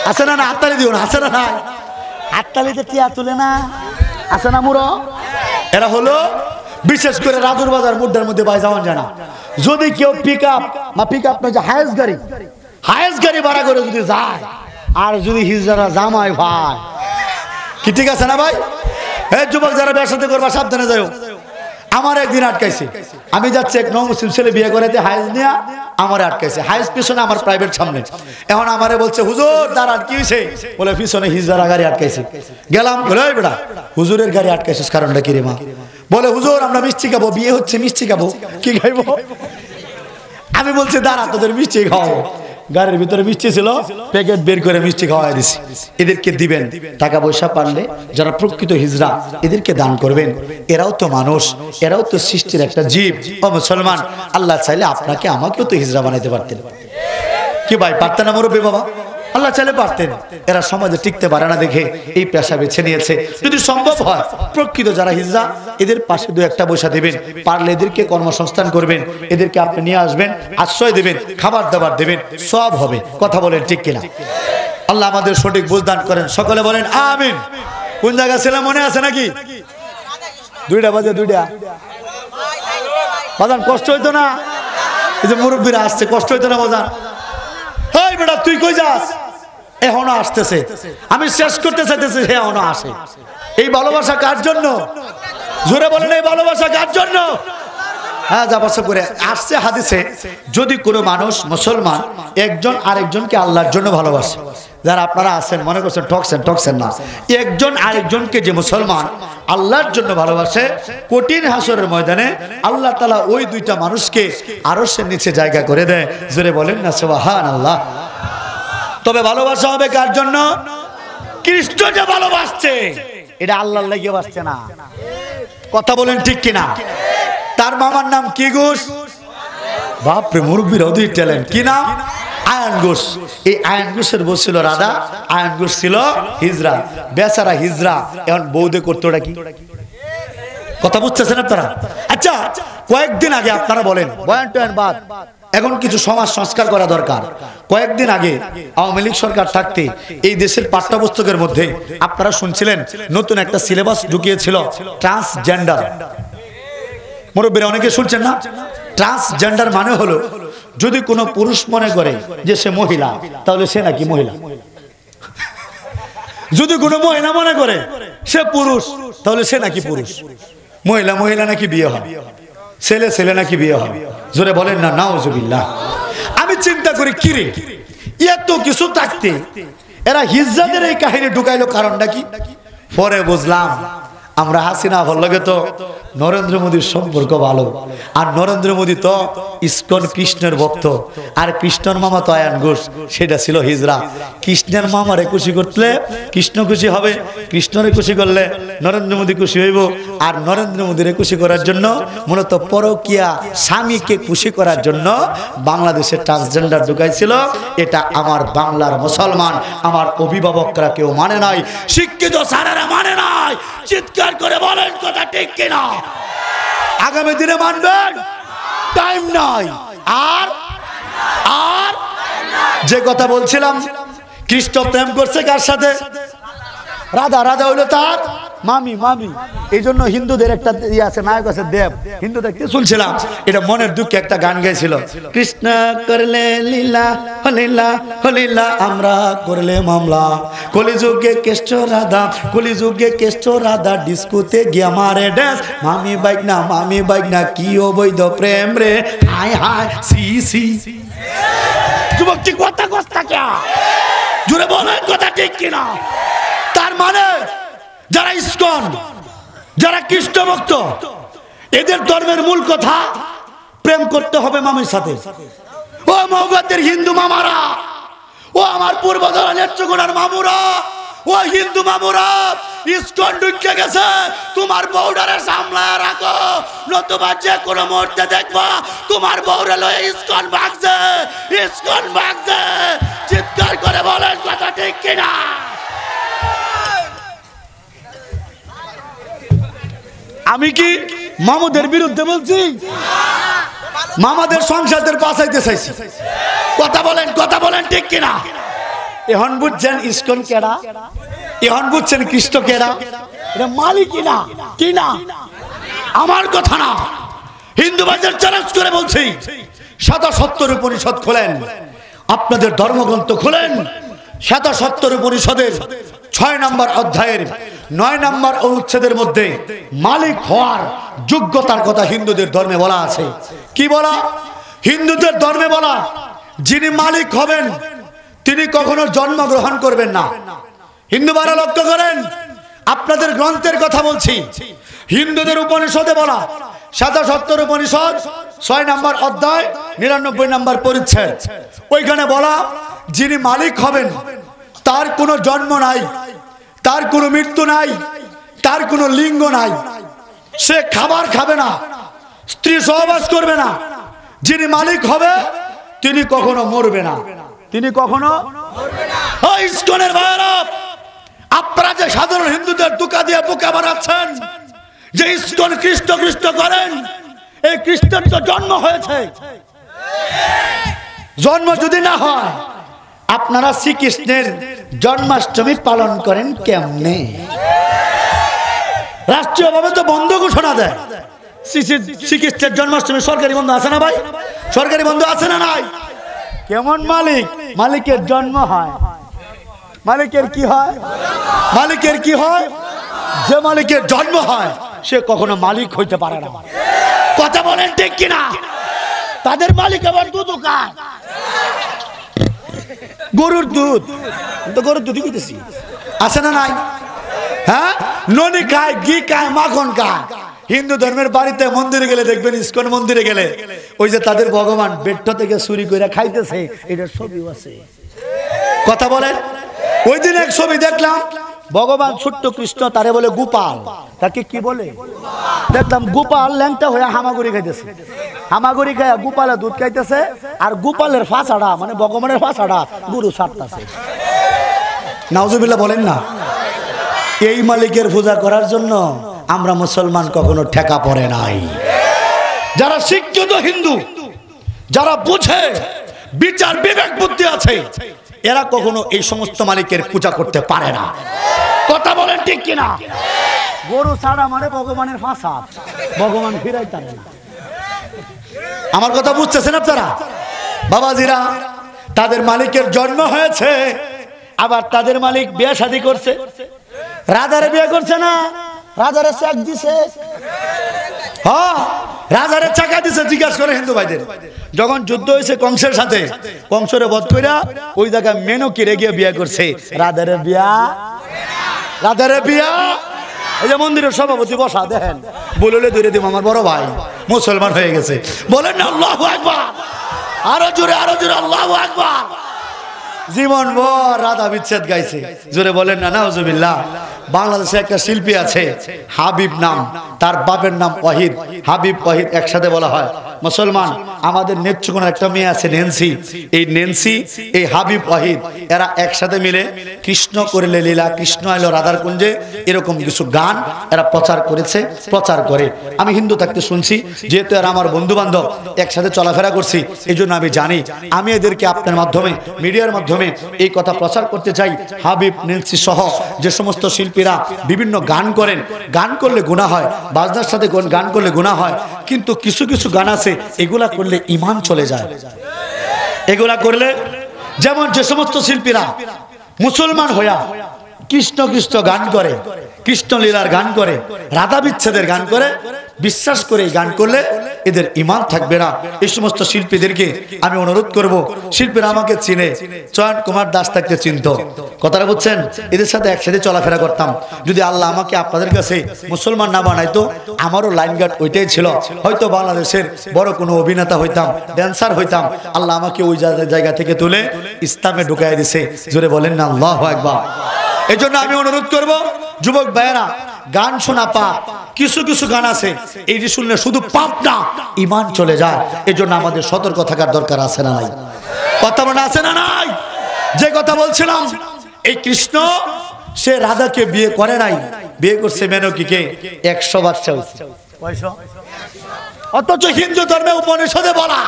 আছে না? হাততালি দিও না, আছে না? না হাততালিতে টিয়া তুলে না, আছে না মুরো? এরা হলো বিশেষ করে রাজুর বাজার মুড্ডার মধ্যে বাই যাওয়ান জানা। যদি কেউ পিক আপ নয়, হায়েস্ট গাড়ি ভাড়া করে যদি যায়, আর যদি হিজড়া জামাই ভাই, কি ঠিক আছে না ভাই? হ্যাঁ যুবক যারা ব্যবসাতে করবা সাবধানে যাও। আমার একদিন আটকাইছে, আমি যাচ্ছি এক নমুসলিম ছেলে বিয়ে করাতে, হায়েজ নিয়ে আমার আটকাইছে। হায়েজ পিছনে, আমার প্রাইভেট সামনে। এখন আমারে বলছে হুজুর দাঁড়ান, কি হয়েছে? বলে পিছনে হিজড়া গাড়ি আটকাইছে। গেলাম, বলে ওই বেটা হুজুরের গাড়ি আটকাইছিস, কারণটা কি রে মা? বলে হুজুর আমরা মিষ্টি খাবো, বিয়ে হচ্ছে মিষ্টি খাবো। কি খাইবো? আমি বলছি দাঁড়া তোদের মিষ্টি খাওয়াবো। গাড়ির ভিতরে মিষ্টি ছিল, প্যাকেট বের করে মিষ্টি খাওয়াই দিছি। এদেরকে দিবেন, টাকা পয়সা পারলে যারা প্রকৃত হিজড়া এদেরকে দান করবেন। এরাও তো মানুষ, এরাও তো সৃষ্টির একটা জীব। ও মুসলমান, আল্লাহ চাইলে আপনাকে আমাকেও তো হিজড়া বানাইতে পারতেন। কি ভাই পারতেন না মুরব্বী বাবা? আল্লাহ চাইলে পারতেন। এরা সমাজে টিকতে পারে না দেখে এই পেশা বেছে নিয়েছে। যদি সম্ভব হয় প্রকৃত যারা হিজড়া এদের পাশে দু একটা পয়সা দেবেন, পারলে এদেরকে কর্মসংস্থান করবেন, এদেরকে আপনি নিয়ে আসবেন, আশ্রয় দেবেন, খাবার দাবার দেবেন, সব হবে। কথা বলেন ঠিক কিনা? আল্লাহ আমাদের সঠিক বুঝদান করেন। সকলে বলেন আমিন। কোন জায়গা ছিলাম মনে আছে নাকি? 2টা বাজে, 2টা বাজান। কষ্ট হইতো না? এই যে মুরব্বীরা আসছে, কষ্ট হইতো না বাজান? এই বেটা তুই কই যাস? এখনো আসতেছে। আমি শেষ করতে চাইতেছি, সে এখনো আসে। এই ভালোবাসা কার জন্য? জোরে বলেন, এই ভালোবাসা কার জন্য? হ্যাঁ যাবাসা করে আসছে হাদিসে, যদি কোনো মানুষ মুসলমান একজন আরেকজনকে আল্লাহর জন্য ভালোবাসে, যারা আপনারা আছেন মনে করছেন ঠকছেন না, একজন আরেকজনকে যে মুসলমান আল্লাহর জন্য ভালোবাসে, কঠিন হাসরের ময়দানে আল্লাহ তাআলা ওই দুইটা মানুষকে আরশের নিচে জায়গা করে দেয়। জোরে বলেন না সুবহানাল্লাহ। তবে ভালোবাসা হবে কার জন্য? কৃষ্ণ যে ভালোবাসছে এটা আল্লাহর লাগি বাসছে না। কথা বলেন ঠিক কিনা? তার মামার নাম কি ঘোষ? বাপরে মুরব্বীর অধীর ট্যালেন্ট। কি নাম? আয়ান ঘোষ। এই আয়ান ঘোষের বউ ছিল রাধা, আয়ান ঘোষ ছিল হিজরা। বেচারা হিজরা এখন বৌদে করতো ওটা কি? কথা বুঝতেছেন আপনারা? আচ্ছা কয়েকদিন আগে আপনারা বলেন, বয়ান টয়ান বাদ, এখন কিছু সমাজ সংস্কার করা দরকার। কয়েকদিন আগে আওয়ামী লীগ সরকার থাকতে এই দেশের পাঠ্যপুস্তকের মধ্যে আপনারা শুনছিলেন নতুন একটা সিলেবাস ঢুকিয়েছিল ট্রান্সজেন্ডার। মুরব্বীরা অনেকে শুনছেন না? ট্রান্সজেন্ডার মানে হলো যদি কোনো পুরুষ মনে করে যে সে মহিলা, তাহলে সে নাকি মহিলা। যদি কোনো মহিলা মনে করে সে পুরুষ, তাহলে সে নাকি পুরুষ। মহিলা মহিলা নাকি বিয়ে হয়, ছেলে ছেলে নাকি বিয়ে হয়। জোরে বলেন না নাউজুবিল্লাহ। আমি চিন্তা করি কিরে এত কিছু থাকতে এরা হিজড়াদের এই কাহিনী ঢুকাইলো, কারণটা কি? পরে বুঝলাম আমরা হাসিনা হল্লগে তো নরেন্দ্র মোদীর সম্পর্ক ভালো, আর নরেন্দ্র মোদী তো ইসকন কৃষ্ণের ভক্ত, আর কৃষ্ণর মামা তো আয়ান ঘোষ, সেটা ছিল হিজড়া। কৃষ্ণের মামারে খুশি করলে কৃষ্ণ খুশি হবে, কৃষ্ণরে খুশি করলে নরেন্দ্র মোদী খুশি হইব। আর নরেন্দ্র মোদীরে খুশি করার জন্য মূলত পরকীয়া স্বামীকে খুশি করার জন্য বাংলাদেশের ট্রান্সজেন্ডার ঢুকাইছিল। এটা আমার বাংলার মুসলমান, আমার অভিভাবকরা কেউ মানে নাই, শিক্ষিত স্যারেরা মানে নাই। চিৎকার করে বলেন কথা ঠিক কিনা? আগামী দিনে মানবেন? টাইম নাই। আর আর যে কথা বলছিলাম, কৃষ্ণ প্রেম করছে কার সাথে? রাধা। রাধা হইলো তার মামি। মামি এই জন্য হিন্দুদের একটা ইয়ে আছে, নায়ক আছে দেব। হিন্দু দেখতে শুনছিলাম, এটা মনের দুঃখে একটা গান গাইছিল, কৃষ্ণ করলে লীলা হলিলা হলিলা, আমরা করলে মামলা। কলিযুগে কেষ্ট রাধা, কলিযুগে কেষ্ট রাধা, ডিস্কোতে গিয়া মারে ড্যান্স। মামি বাইক না কি অবৈধ প্রেম রে, হায় হায় সি সি। যুবক কি কথা কস্তা কে? জুড়ে বলেন কথা ঠিক কিনা? তার মানে যারা ইসকন, যারা কৃষ্ণ ভক্ত, এদের ধর্মের মূল কথা প্রেম করতে হবে মামির সাথে। ও মৌগতের হিন্দু মামারা, ও আমার পূর্বধরা নেত্রকোনার মামুরা, ও হিন্দু মামুরা, ইসকন ঢুকে গেছে, তোমার বউডারে সামলায় রাখো, নতুবা যে কোনো মুহূর্তে দেখবা তোমার বউরে লয়ে ইসকন ভাগছে, ইসকন ভাগছে। চিৎকার করে বলেন কথা ঠিক কিনা? আমি কি মামুদের বিরুদ্ধে বলছি? মামাদের সংসারদের বাঁচাইতে চাইছি। কথা বলেন ঠিক কিনা? এখন বুঝছেন ইসকন কেডা, এখন বুঝছেন কৃষ্ণ কেডা। এটা মালিক কিনা কিনা আমার কথা না, হিন্দু ভাইদের চ্যালেঞ্জ করে বলছি। ৭৭ উপনিষদ খোলেন, আপনাদের ধর্মগ্রন্থ খোলেন। ৭৭ উপনিষদের ৬ নম্বর অধ্যায়ের ৯ নম্বর অনুচ্ছেদের মধ্যে মালিক হওয়ার যোগ্যতার কথা হিন্দুদের ধর্মে বলা আছে। কি বলা? হিন্দুদের ধর্মে বলা, যিনি মালিক হবেন তিনি কখনো জন্মগ্রহণ করবেন না। হিন্দু ভাইরা লক্ষ্য করেন, আপনাদের গ্রন্থের কথা বলছি। হিন্দুদের উপনিষদে বলা, ৭৭ উপনিষদ ৬ নম্বর অধ্যায় ৯৯ নম্বর পরিচ্ছেদ, ওইখানে বলা যিনি মালিক হবেন তার কোনো জন্ম নাই, তার কোনো মৃত্যু নাই, তার কোনো লিঙ্গ নাই, সে খাবার খাবে না, স্ত্রী সহবাস করবে না। যিনি মালিক হবে তিনি কখনো মরবে না, তিনি কখনো মরবে না। ওই ইসকনের ভাইরা, আপনারা যে সাধারণ হিন্দুদের ধোঁকা দিয়ে বোকা বানাচ্ছেন, যে ইসকন কৃষ্ণ কৃষ্ণ করেন, এই কৃষ্ণের তো জন্ম হয়েছে। জন্ম যদি না হয়, আপনারা শ্রীকৃষ্ণের জন্মাষ্টমী পালন করেন কেমনে? রাষ্ট্রীয়ভাবে তো বন্ধ ঘোষণা দেয়। শ্রীকৃষ্ণের জন্মাষ্টমী সরকারি বন্ধ আছে না ভাই? সরকারি বন্ধ আছে না নাই? কেমন মালিক? মালিকের জন্ম হয়। মালিকের কি হয়? মালিকের কি হয়? যে মালিকের জন্ম হয় সে কখনো মালিক হইতে পারে না। কথা বলেন ঠিক কিনা? তাদের মালিক আবার দুধ খায়, গরুর দুধ। তো গরুর দুধই খেতেছি, আছে না নাই? হ্যাঁ, ননি খায়, ঘি খায়, মাখন খায়। হিন্দু ধর্মের বাড়িতে মন্দিরে গেলে দেখবেন, ইসকন মন্দিরে গেলে ওই যে তাদের ভগবান বেট্ট থেকে চুরি করে খাইতেছে, এটার ছবিও আছে। কথা বলেন। ওই দিন এক ছবি দেখলাম, ভগবান ছোট্ট কৃষ্ণ, তারে বলে গোপাল, তাকে কি বলে দেখলাম, গোপাল ল্যাংটা হয়ে হামাগুড়ি খাইতেছে। হামাগুড়ি খায় গোপালে দুধ খাইতেছে, আর গোপালের ফাঁসাটা মানে ভগবানের ফাঁসাটা গুরু ছাড়তেছে। নাউজুবিল্লাহ বলেন না। এই মালিকের পূজা করার জন্য আমরা মুসলমান কখনো ঠেকা পড়ে নাই। যারা শিক্ষিত হিন্দু, যারা বুঝে, বিচার বিবেক বুদ্ধি আছে, এরা কখনো এই সমস্ত মালিকের পূজা করতে পারে না। কথা বলেন ঠিক কিনা? গরু ছাড়া মানে ভগবানের ফাঁসা, ভগবান ফিরাই পারে না। আমার কথা বুঝতেছেন আপনারা? বাবাজিরা, তাদের মালিকের জন্ম হয়েছে, আবার তাদের মালিক বিয়ে শাদী করছে। রাজারে বিয়ে করছে না, রাজারে চেক দিছে। হ্যাঁ, রাজারে চাকা দিছে। জিজ্ঞাসা করে হিন্দু ভাইদের, যখন যুদ্ধ হয়েছে কংসের সাথে, কংসরে বধ কইরা ওই জায়গায় মেনকিরে গিয়ে বিয়ে করছে। রাজারে বিয়া, রাজারে বিয়া। এই যে মন্দিরের সভাপতি বসা, দেখেন বললে ধরে দিব, আমার বড় ভাই মুসলমান হয়ে গেছে। বলেন না আল্লাহু আকবার, আরো জোরে, আরো জোরে আল্লাহু আকবার। জীবন ভর রাধা বিচ্ছেদ গাইছে, জোরে বলেন না নাউজুবিল্লাহ। বাংলাদেশে একটা শিল্পী আছে হাবিব নাম, তার বাপের নাম ওয়াহিদ। হাবিব ওয়াহিদ একসাথে বলা হয়। মুসলমান আমাদের নেত্রকোনার একটা মেয়ে আছে নেন্সি, এই নেন্সি, এই হাবিব ওয়াহিদ, এরা একসাথে মিলে কৃষ্ণ করিলে লীলা, কৃষ্ণ এলো রাধার কুঞ্জে, এরকম কিছু গান এরা প্রচার করেছে, প্রচার করে। আমি হিন্দু থাকতে শুনছি, যেহেতু এরা আমার বন্ধু বান্ধব, একসাথে চলাফেরা করছি, এই জন্য আমি জানি। আমি এদেরকে আপনার মাধ্যমে, মিডিয়ার মাধ্যমে এই কথা প্রচার করতে চাই। হাবিব, নেন্সি সহ যে সমস্ত শিল্পীরা বিভিন্ন গান করেন, গান করলে গুনাহ হয়, বাজনার সাথে গান করলে গুনাহ হয়, কিন্তু কিছু কিছু গান আছে এগুলা করলে ঈমান চলে যায়। এগুলা করলে, যেমন যে সমস্ত শিল্পীরা মুসলমান হইয়া কৃষ্ণ কৃষ্ণ গান করে, কৃষ্ণ লীলার গান করে, রাধা বিচ্ছেদের গান করে, বিশ্বাস করে গান করলে এদের ঈমান থাকবে না। এই সমস্ত শিল্পীদেরকে আমি অনুরোধ করব, শিল্পীরা আমাকে চিনে, চয়ন কুমার দাস থাকতে চিনত, কথাটা বুঝছেন? এদের সাথে একসাথে চলাফেরা করতাম। যদি আল্লাহ আমাকে আপনাদের কাছে মুসলমান না বানাইতো, আমারও লাইন গার্ড ওইটাই ছিল, হয়তো বাংলাদেশের বড় কোনো অভিনেতা হইতাম, ড্যান্সার হইতাম। আল্লাহ আমাকে ওই জায়গা থেকে তুলে ইসলামে ঢুকাই দিছে। জোরে বলেন না আল্লাহু আকবার। এই জন্য আমি অনুরোধ করব, যুবক ভাইয়েরা, গান শোনা পাপ, কিছু কিছু গান আছে এই যে শুনলে শুধু পাপ না, ঈমান চলে যায়। এই জন্য আমাদের সতর্ক থাকার দরকার আছে না নাই? কথা মনে আছে না নাই? যে কথা বলছিলাম, এই কৃষ্ণ সে রাধাকে বিয়ে করে নাই, বিয়ে করছে মেনকিকে। 100 বাচ্চা হয়েছে। অথচ হিন্দু ধর্মে উপনিষদে বলা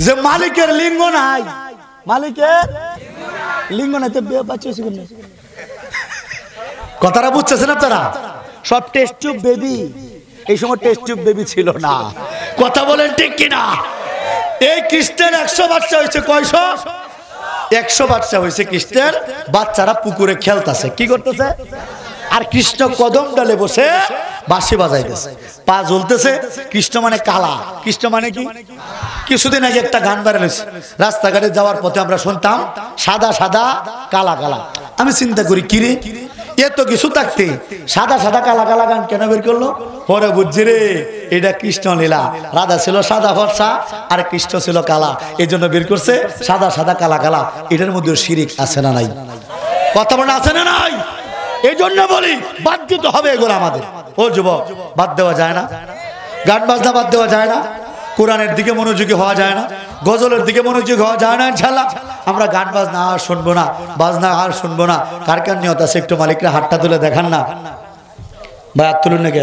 যে মালিকের লিঙ্গ নাই, মালিকের লিঙ্গ নাই, তো বিয়ে বাচ্চা হয়েছে কেন? কথাটা বুঝতেছেন আপনারা? সব টেস্ট টিউব বেবি, এই সময় টেস্ট টিউব বেবি ছিল না। কথা বলেন ঠিক কিনা? এই কৃষ্ণের 100 বাচ্চা হয়েছে। কয়শো? 100 বাচ্চা হয়েছে কৃষ্ণের। বাচ্চারা পুকুরে খেলতেছে, কি করতেছে? আর কৃষ্ণ কদম ডালে বসে বাঁশি বাজাইতেছে, পা জ্বলতেছে। কৃষ্ণ মানে কালা, কৃষ্ণ মানে কি? কিছুদিন আগে একটা গান বেরোলেছে, রাস্তাঘাটে যাওয়ার পথে আমরা শুনতাম, সাদা সাদা কালা কালা। আমি চিন্তা করি, কিরে এত কিছু থাকতে সাদা সাদা কালা কালা গান কেন বের করলো? পরে বুঝছি রে, এটা কৃষ্ণ লীলা। রাধা ছিল সাদা ফর্সা আর কৃষ্ণ ছিল কালা, এই জন্য বের করছে সাদা সাদা কালা কালা। এটার মধ্যে শিরিক আছে না নাই? কথা বলে আছে না নাই? এই জন্য বলি বাদ দিতে হবে এগুলো আমাদের। ও যুবক, বাদ দেওয়া যায় না, গান বাজনা বাদ দেওয়া যায় না, কোরআনের দিকে মনোযোগী হওয়া যায় না, গজলের দিকে মনোযোগী হওয়া যায় না। ইনশাআল্লাহ আমরা গান বাজনা আর শুনবো না, বাজনা আর শুনবো না। কার কার নিয়ত আছে একটু মালিকরা হাতটা তুলে দেখান না ভাই, হাত তুলুন নাকি?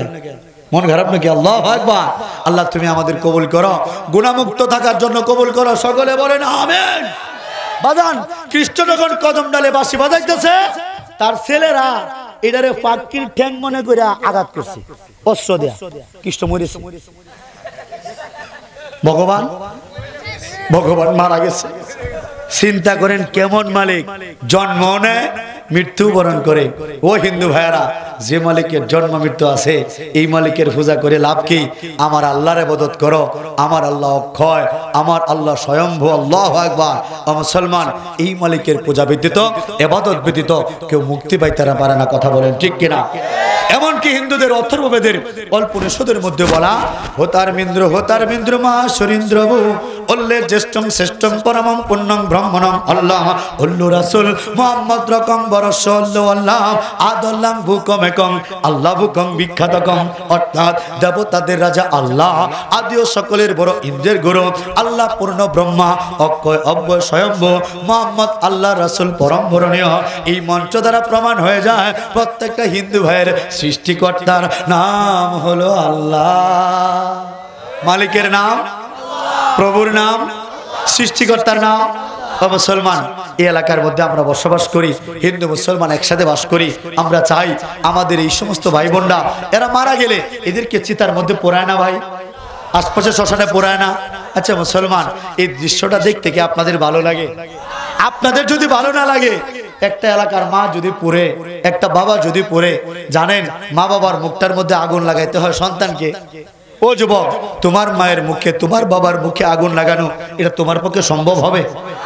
মন খারাপ নাকি? আল্লাহু আকবার। আল্লাহ তুমি আমাদের কবুল করো, গুনাহমুক্ত থাকার জন্য কবুল করো। সকলে বলেন আমিন। বাজান, কৃষ্ণ যখন কদম ডালে বাঁশি বাজাইতেছে, তার ছেলেরা এটারে পাখির ঠ্যাং মনে করে আঘাত করছে, অস্ত্র দেয়া। কৃষ্ণ মরেছে, ভগবান ভগবান মারা গেছে। চিন্তা করেন কেমন মালিক, জন্ম নেয় মৃত্যু বরণ করে। ও হিন্দু ভাইয়েরা, যে মালিকের জন্ম মৃত্যু আছে, এই মালিকের পূজা করে লাভ কি? আমার আল্লাহর ইবাদত করো। আমার আল্লাহ অক্ষয়, আমার আল্লাহ স্বয়ম্ভু। আল্লাহু আকবার। মুসলমান, এই মালিকের পূজা ব্যতীত, ইবাদত ব্যতীত কেউ মুক্তি পাইতে পারে না। কথা বলেন ঠিক কিনা? এমনকি হিন্দুদের অথর্ববেদের অল্পনিষদের মধ্যে বলা, হোতার মিন্দ্র মা সরিন্দ্রবু অল্লে জ্যেষ্ঠং শ্রেষ্ঠং পরমং পুণ্যং ব্রহ্মণং আল্লাহ অল্লু রাসূল মুহাম্মদ রকম বরস অল্লু আল্লাহ আদল্লাম ভূকম একং আল্লাহ ভূকং বিখ্যাতকং। অর্থাৎ দেবতাদের রাজা আল্লাহ, আদিও সকলের বড় ইন্দ্রের গুরু আল্লাহ, পূর্ণ ব্রহ্মা, অক্ষয় অব্যয় স্বয়ম্ভু মুহাম্মদ আল্লাহ রাসূল পরম বরণীয়। এই মঞ্চ দ্বারা প্রমাণ হয়ে যায় প্রত্যেকটা হিন্দু ভাইয়ের সৃষ্টিকর্তার নাম হলো আল্লাহ। মালিকের নাম প্রভুর নাম, সৃষ্টিকর্তার নাম। মুসলমান, এই এলাকার মধ্যে আমরা বসবাস করি, হিন্দু মুসলমান একসাথে বাস করি। আমরা চাই আমাদের এই সমস্ত ভাই বোনরা এরা মারা গেলে এদেরকে চিতার মধ্যে পোড়ায় না ভাই, আশপাশে শ্মশানে পোড়ায় না। আচ্ছা মুসলমান, এই দৃশ্যটা দেখতে কি আপনাদের ভালো লাগে? আপনাদের যদি ভালো না লাগে, একটা এলাকার মা যদি পুড়ে, একটা বাবা যদি পুড়ে, জানেন মা বাবার মুখটার মধ্যে আগুন লাগাইতে হয় সন্তানকে। ও যুবক, তোমার মায়ের মুখে, তোমার বাবার মুখে আগুন লাগানো এটা তোমার পক্ষে সম্ভব হবে?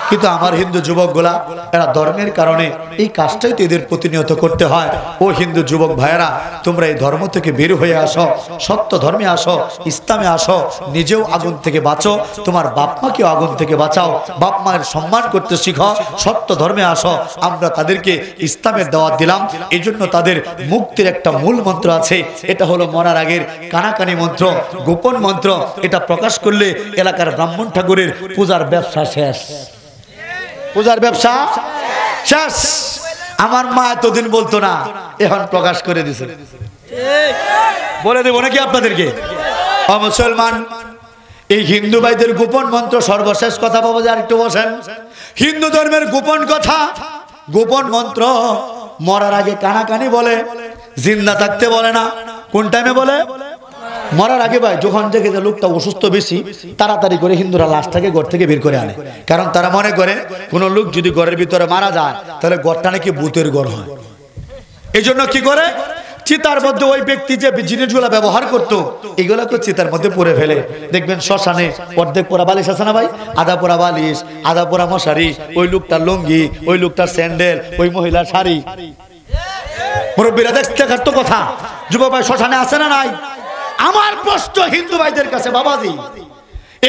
কিন্তু আমার হিন্দু যুবকগুলা এরা ধর্মের কারণে এই কাজটাই তো এদের প্রতিনিয়ত করতে হয়। ও হিন্দু যুবক ভাইয়েরা, তোমরা এই ধর্ম থেকে বের হয়ে আসো, সত্য ধর্মে আসো, ইসলামে আসো, নিজেও আগুন থেকে বাঁচো, তোমার বাপ মাকেও আগুন থেকে বাঁচাও, বাপ মায়ের সম্মান করতে শিখো, সত্য ধর্মে আসো। আমরা তাদেরকে ইসলামের দাওয়াত দিলাম, এই জন্য তাদের মুক্তির একটা মূল মন্ত্র আছে, এটা হলো মরার আগের কানাকানি মন্ত্র, গোপন মন্ত্র। এটা প্রকাশ করলে এলাকার ব্রাহ্মণ ঠাকুরের পূজার ব্যবসা শেষ, পূজার ব্যবসা শেষ। আমার মা এতদিন বলতো না, এখন প্রকাশ করে দিছে। বলে দেবো নাকি আপনাদেরকে? মুসলমান, এই হিন্দু ভাইদের গোপন মন্ত্র সর্বশেষ কথা পাবো যে আরেকটু বসেন। হিন্দু ধর্মের গোপন কথা, গোপন মন্ত্র মরার আগে কানাকানি বলে, জিন্দা থাকতে বলে না। কোন টাইমে বলে? মরার আগে ভাই, যখন দেখে যে লোকটা অসুস্থ বেশি, তাড়াতাড়ি করে হিন্দুরা লাশটাকে ঘর থেকে বের করে আনে। কারণ তারা মনে করে কোন লোক যদি ঘরের ভিতরে মারা যায় তাহলে ঘরটা নাকি ভূতের ঘর হয়। এই জন্য কি করে, চিতার মধ্যে ওই ব্যক্তি যে জিনিসগুলো ব্যবহার করতো এগুলোকে চিতার মধ্যে পুড়ে ফেলে। দেখবেন শ্মশানে অর্ধেক পোড়া বালিশ আছে না ভাই, আধা পোড়া বালিশ, আধা পোড়া মশারি, ওই লোকটার লুঙ্গি, ওই লোকটার স্যান্ডেল, ওই মহিলার শাড়ি। মুরব্বীরা দেখতে তো কথা, যুবক ভাই শ্মশানে আছে না নাই? আমার প্রশ্ন হিন্দু ভাইদের কাছে, বাবাজি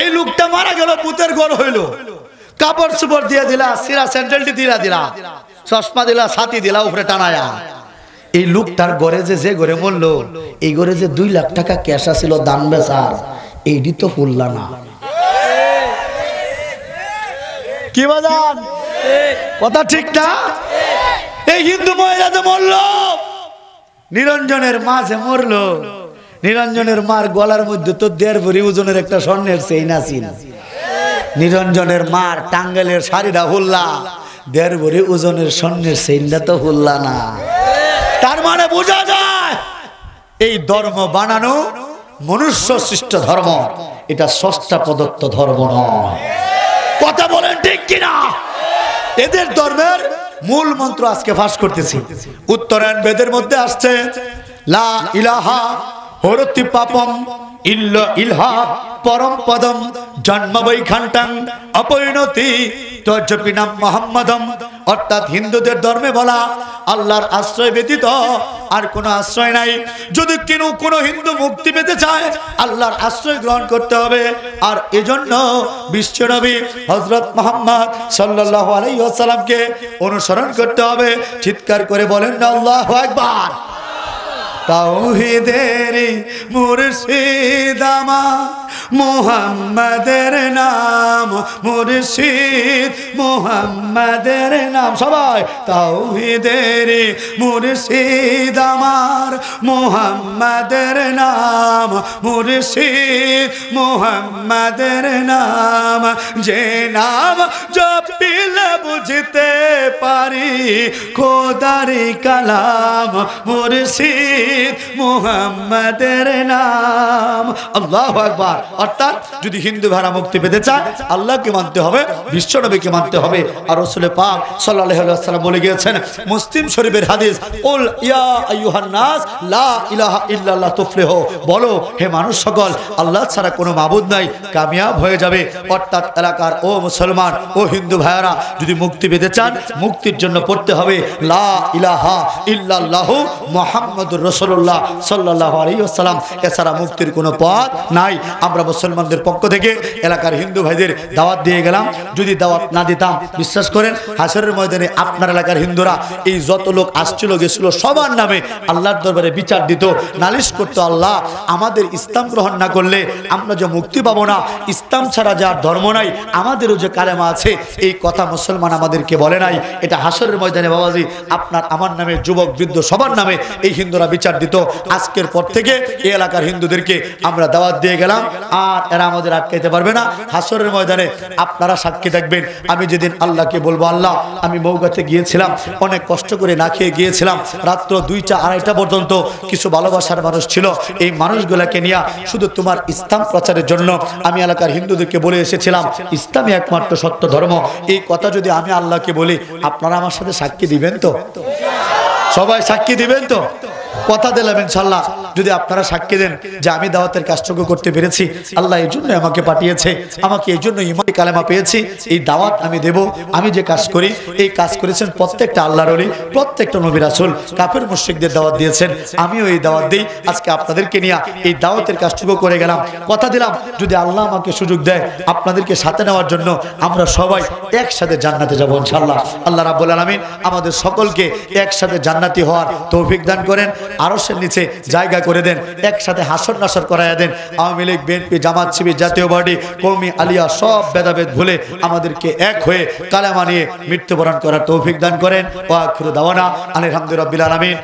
এই লোকটা মারা গেল, ভূতের ঘর হইল, কাপড় চোপড় দিয়ে দিলা, সিরা স্যান্ডেলটি দিলা, চশমা দিলা, ছাতি দিলা উপরে টানায়া, এই লোকটার ঘরে যে ঘরে মরলো, এই ঘরে যে 2 লাখ টাকা ক্যাশ ছিল দান বেচার, এইটি তো ফুললা না। কি বাজান কথা ঠিক না? এই হিন্দু মহিলা যে মরলো, নিরঞ্জনের মা যে মরলো, নিরঞ্জনের মার গলার মধ্যে তো 1.5 ভরি ওজনের একটা স্বর্ণের চেইন আছে। নিরঞ্জনের মার টাঙ্গাইলের শাড়িটা হুল্লা, 1.5 ভরি ওজনের স্বর্ণের চেইনটা তো হুল্লা না। তার মানে বোঝা যায় এই ধর্ম বানানো মনুষ্য সৃষ্ট ধর্ম, এটা স্রষ্টা প্রদত্ত ধর্ম নয়। কথা বলেন ঠিক কিনা? এদের ধর্মের মূল মন্ত্র আজকে ফাঁস করতেছি। উত্তরায়ণ বেদের মধ্যে আসছে, লা ইলাহা হরতি পাপম ইল্লা ইলহা পরম পদম জন্ম বৈখান্তাং অপরিণতি তজ্জপিনাম মুহাম্মাদম। অর্থাৎ হিন্দুদের ধর্মে বলা আল্লাহর আশ্রয় ব্যতীত আর কোনো আশ্রয় নাই। যদি কোনো হিন্দু মুক্তি পেতে চায় আল্লাহর আশ্রয় গ্রহণ করতে হবে। আর এজন্য বিশ্বনবী হযরত মুহাম্মদ সাল্লাল্লাহু আলাইহি ওয়াসাল্লামকে অনুসরণ করতে হবে। চিৎকার করে বলেন না আল্লাহু আকবার। তাওহীদের মুর্শিদ আমার মুহাম্মাদের নাম, মুর্শিদ মুহাম্মাদের নাম। সবাই তাওহীদের মুর্শিদ আমার মুহাম্মাদের নাম, মুর্শিদ মুহাম্মাদের নাম। যে নাম জপিলে বুঝতে পারি খোদারি কালাম, মুর্শিদ মুহাম্মাদের নাম। আল্লাহু আকবার। অর্থাৎ যদি হিন্দু ভাড়া মুক্তি পেতে চায় আল্লাহকে মানতে হবে, বিশ্বনবীকে মানতে হবে। আর রাসূল পাক সাল্লাল্লাহু আলাইহি ওয়াসাল্লাম বলে গিয়েছেন, মুসলিম শরীফের হাদিস, কুল ইয়া আইয়ুহান নাস লা ইলাহা ইল্লাল্লাহ তুফলিহু, বলো হে মানুষ সকল আল্লাহ ছাড়া কোনো মাবুদ নাই, কামিয়াব হয়ে যাবে। অর্থাৎ এলাকার ও মুসলমান ও হিন্দু ভাইরা যদি মুক্তি পেতে চান মুক্তির জন্য পড়তে হবে লা ইলাহা ইল্লাল্লাহু মুহাম্মাদুর রাসূলুল্লাহ সাল্লাল্লাহু আলাইহি ওয়াসাল্লাম। এছাড়া মুক্তির কোনো পথ নাই। আমরা মুসলমানদের পক্ষ থেকে এলাকার হিন্দু ভাইদের দাওয়াত দিয়ে গেলাম। যদি দাওয়াত না দিতাম বিশ্বাস করেন হাসরের ময়দানে আপনার এলাকার হিন্দুরা এই যত লোক আসছিল গেছিল সবার নামে আল্লাহর দরবারে বিচার দিত, নালিশ করতো, আল্লাহ আমাদের ইসলাম গ্রহণ না করলে আমরা যে মুক্তি পাবো না, ইসলাম ছাড়া যার ধর্ম নাই, আমাদেরও যে কালেমা আছে এই কথা মুসলমান আমাদেরকে বলে নাই। এটা হাসরের ময়দানে বাবাজি আপনার আমার নামে, যুবক বৃদ্ধ সবার নামে এই হিন্দুরা বিচার দিত, আজকের পর থেকে এই এলাকার হিন্দুদেরকে আমরা দাওয়াত দিয়ে গেলাম, আর এরা আমাদের আটকাইতে পারবে না। হাসরের ময়দানে আপনারা সাক্ষী থাকবেন। আমি যেদিন আল্লাহকে বলবো, আল্লাহ আমি মৌগাতে গিয়েছিলাম, অনেক কষ্ট করে না খেয়ে গিয়েছিলাম, রাত্র 2টা 2:30 পর্যন্ত কিছু ভালোবাসার মানুষ ছিল, এই মানুষগুলোকে নিয়ে শুধু তোমার ইসলাম প্রচারের জন্য আমি এলাকার হিন্দুদেরকে বলে এসেছিলাম ইসলামই একমাত্র সত্য ধর্ম। এই কথা যদি আমি আল্লাহকে বলি, আপনারা আমার সাথে সাক্ষী দিবেন তো? সবাই সাক্ষী দিবেন তো? কথা দিলাম ইনশাল্লাহ, যদি আপনারা সাক্ষী দেন যে আমি দাওয়াতের কাজটুকু করতে পেরেছি, আল্লাহ এই জন্য আমাকে পাঠিয়েছে, আমাকে এই জন্য ঈমান কালেমা পেয়েছি, এই দাওয়াত আমি দেব। আমি যে কাজ করি, এই কাজ করেছেন প্রত্যেকটা আল্লাহর ওলি, প্রত্যেকটা নবী রাসূল, কাফের মুশরিকদের দাওয়াত দিয়েছেন, আমিও এই দাওয়াত দিই। আজকে আপনাদেরকে নিয়ে এই দাওয়াতের কাজটুকু করে গেলাম। কথা দিলাম যদি আল্লাহ আমাকে সুযোগ দেয় আপনাদেরকে সাথে নেওয়ার জন্য, আমরা সবাই একসাথে জান্নাতে যাব ইনশাআল্লাহ। আল্লাহ রাব্বুল আলামিন আমাদের সকলকে একসাথে জান্নাতি হওয়ার তৌফিক দান করেন, আরশের নিচে জায়গা করে দেন, একসাথে হাসর নাসর করায়া দেন। আওয়ামী লীগ, বিএনপি, জামাত, শিবির, জাতীয় পার্টি, কওমি, আলিয়া সব ভেদাভেদ ভুলে আমাদেরকে এক হয়ে কালেমা নিয়ে মৃত্যুবরণ করার তৌফিক দান করেন। ওয়া আখিরু দাওয়ানা আলহামদুলিল্লাহি রাব্বিল আলামিন।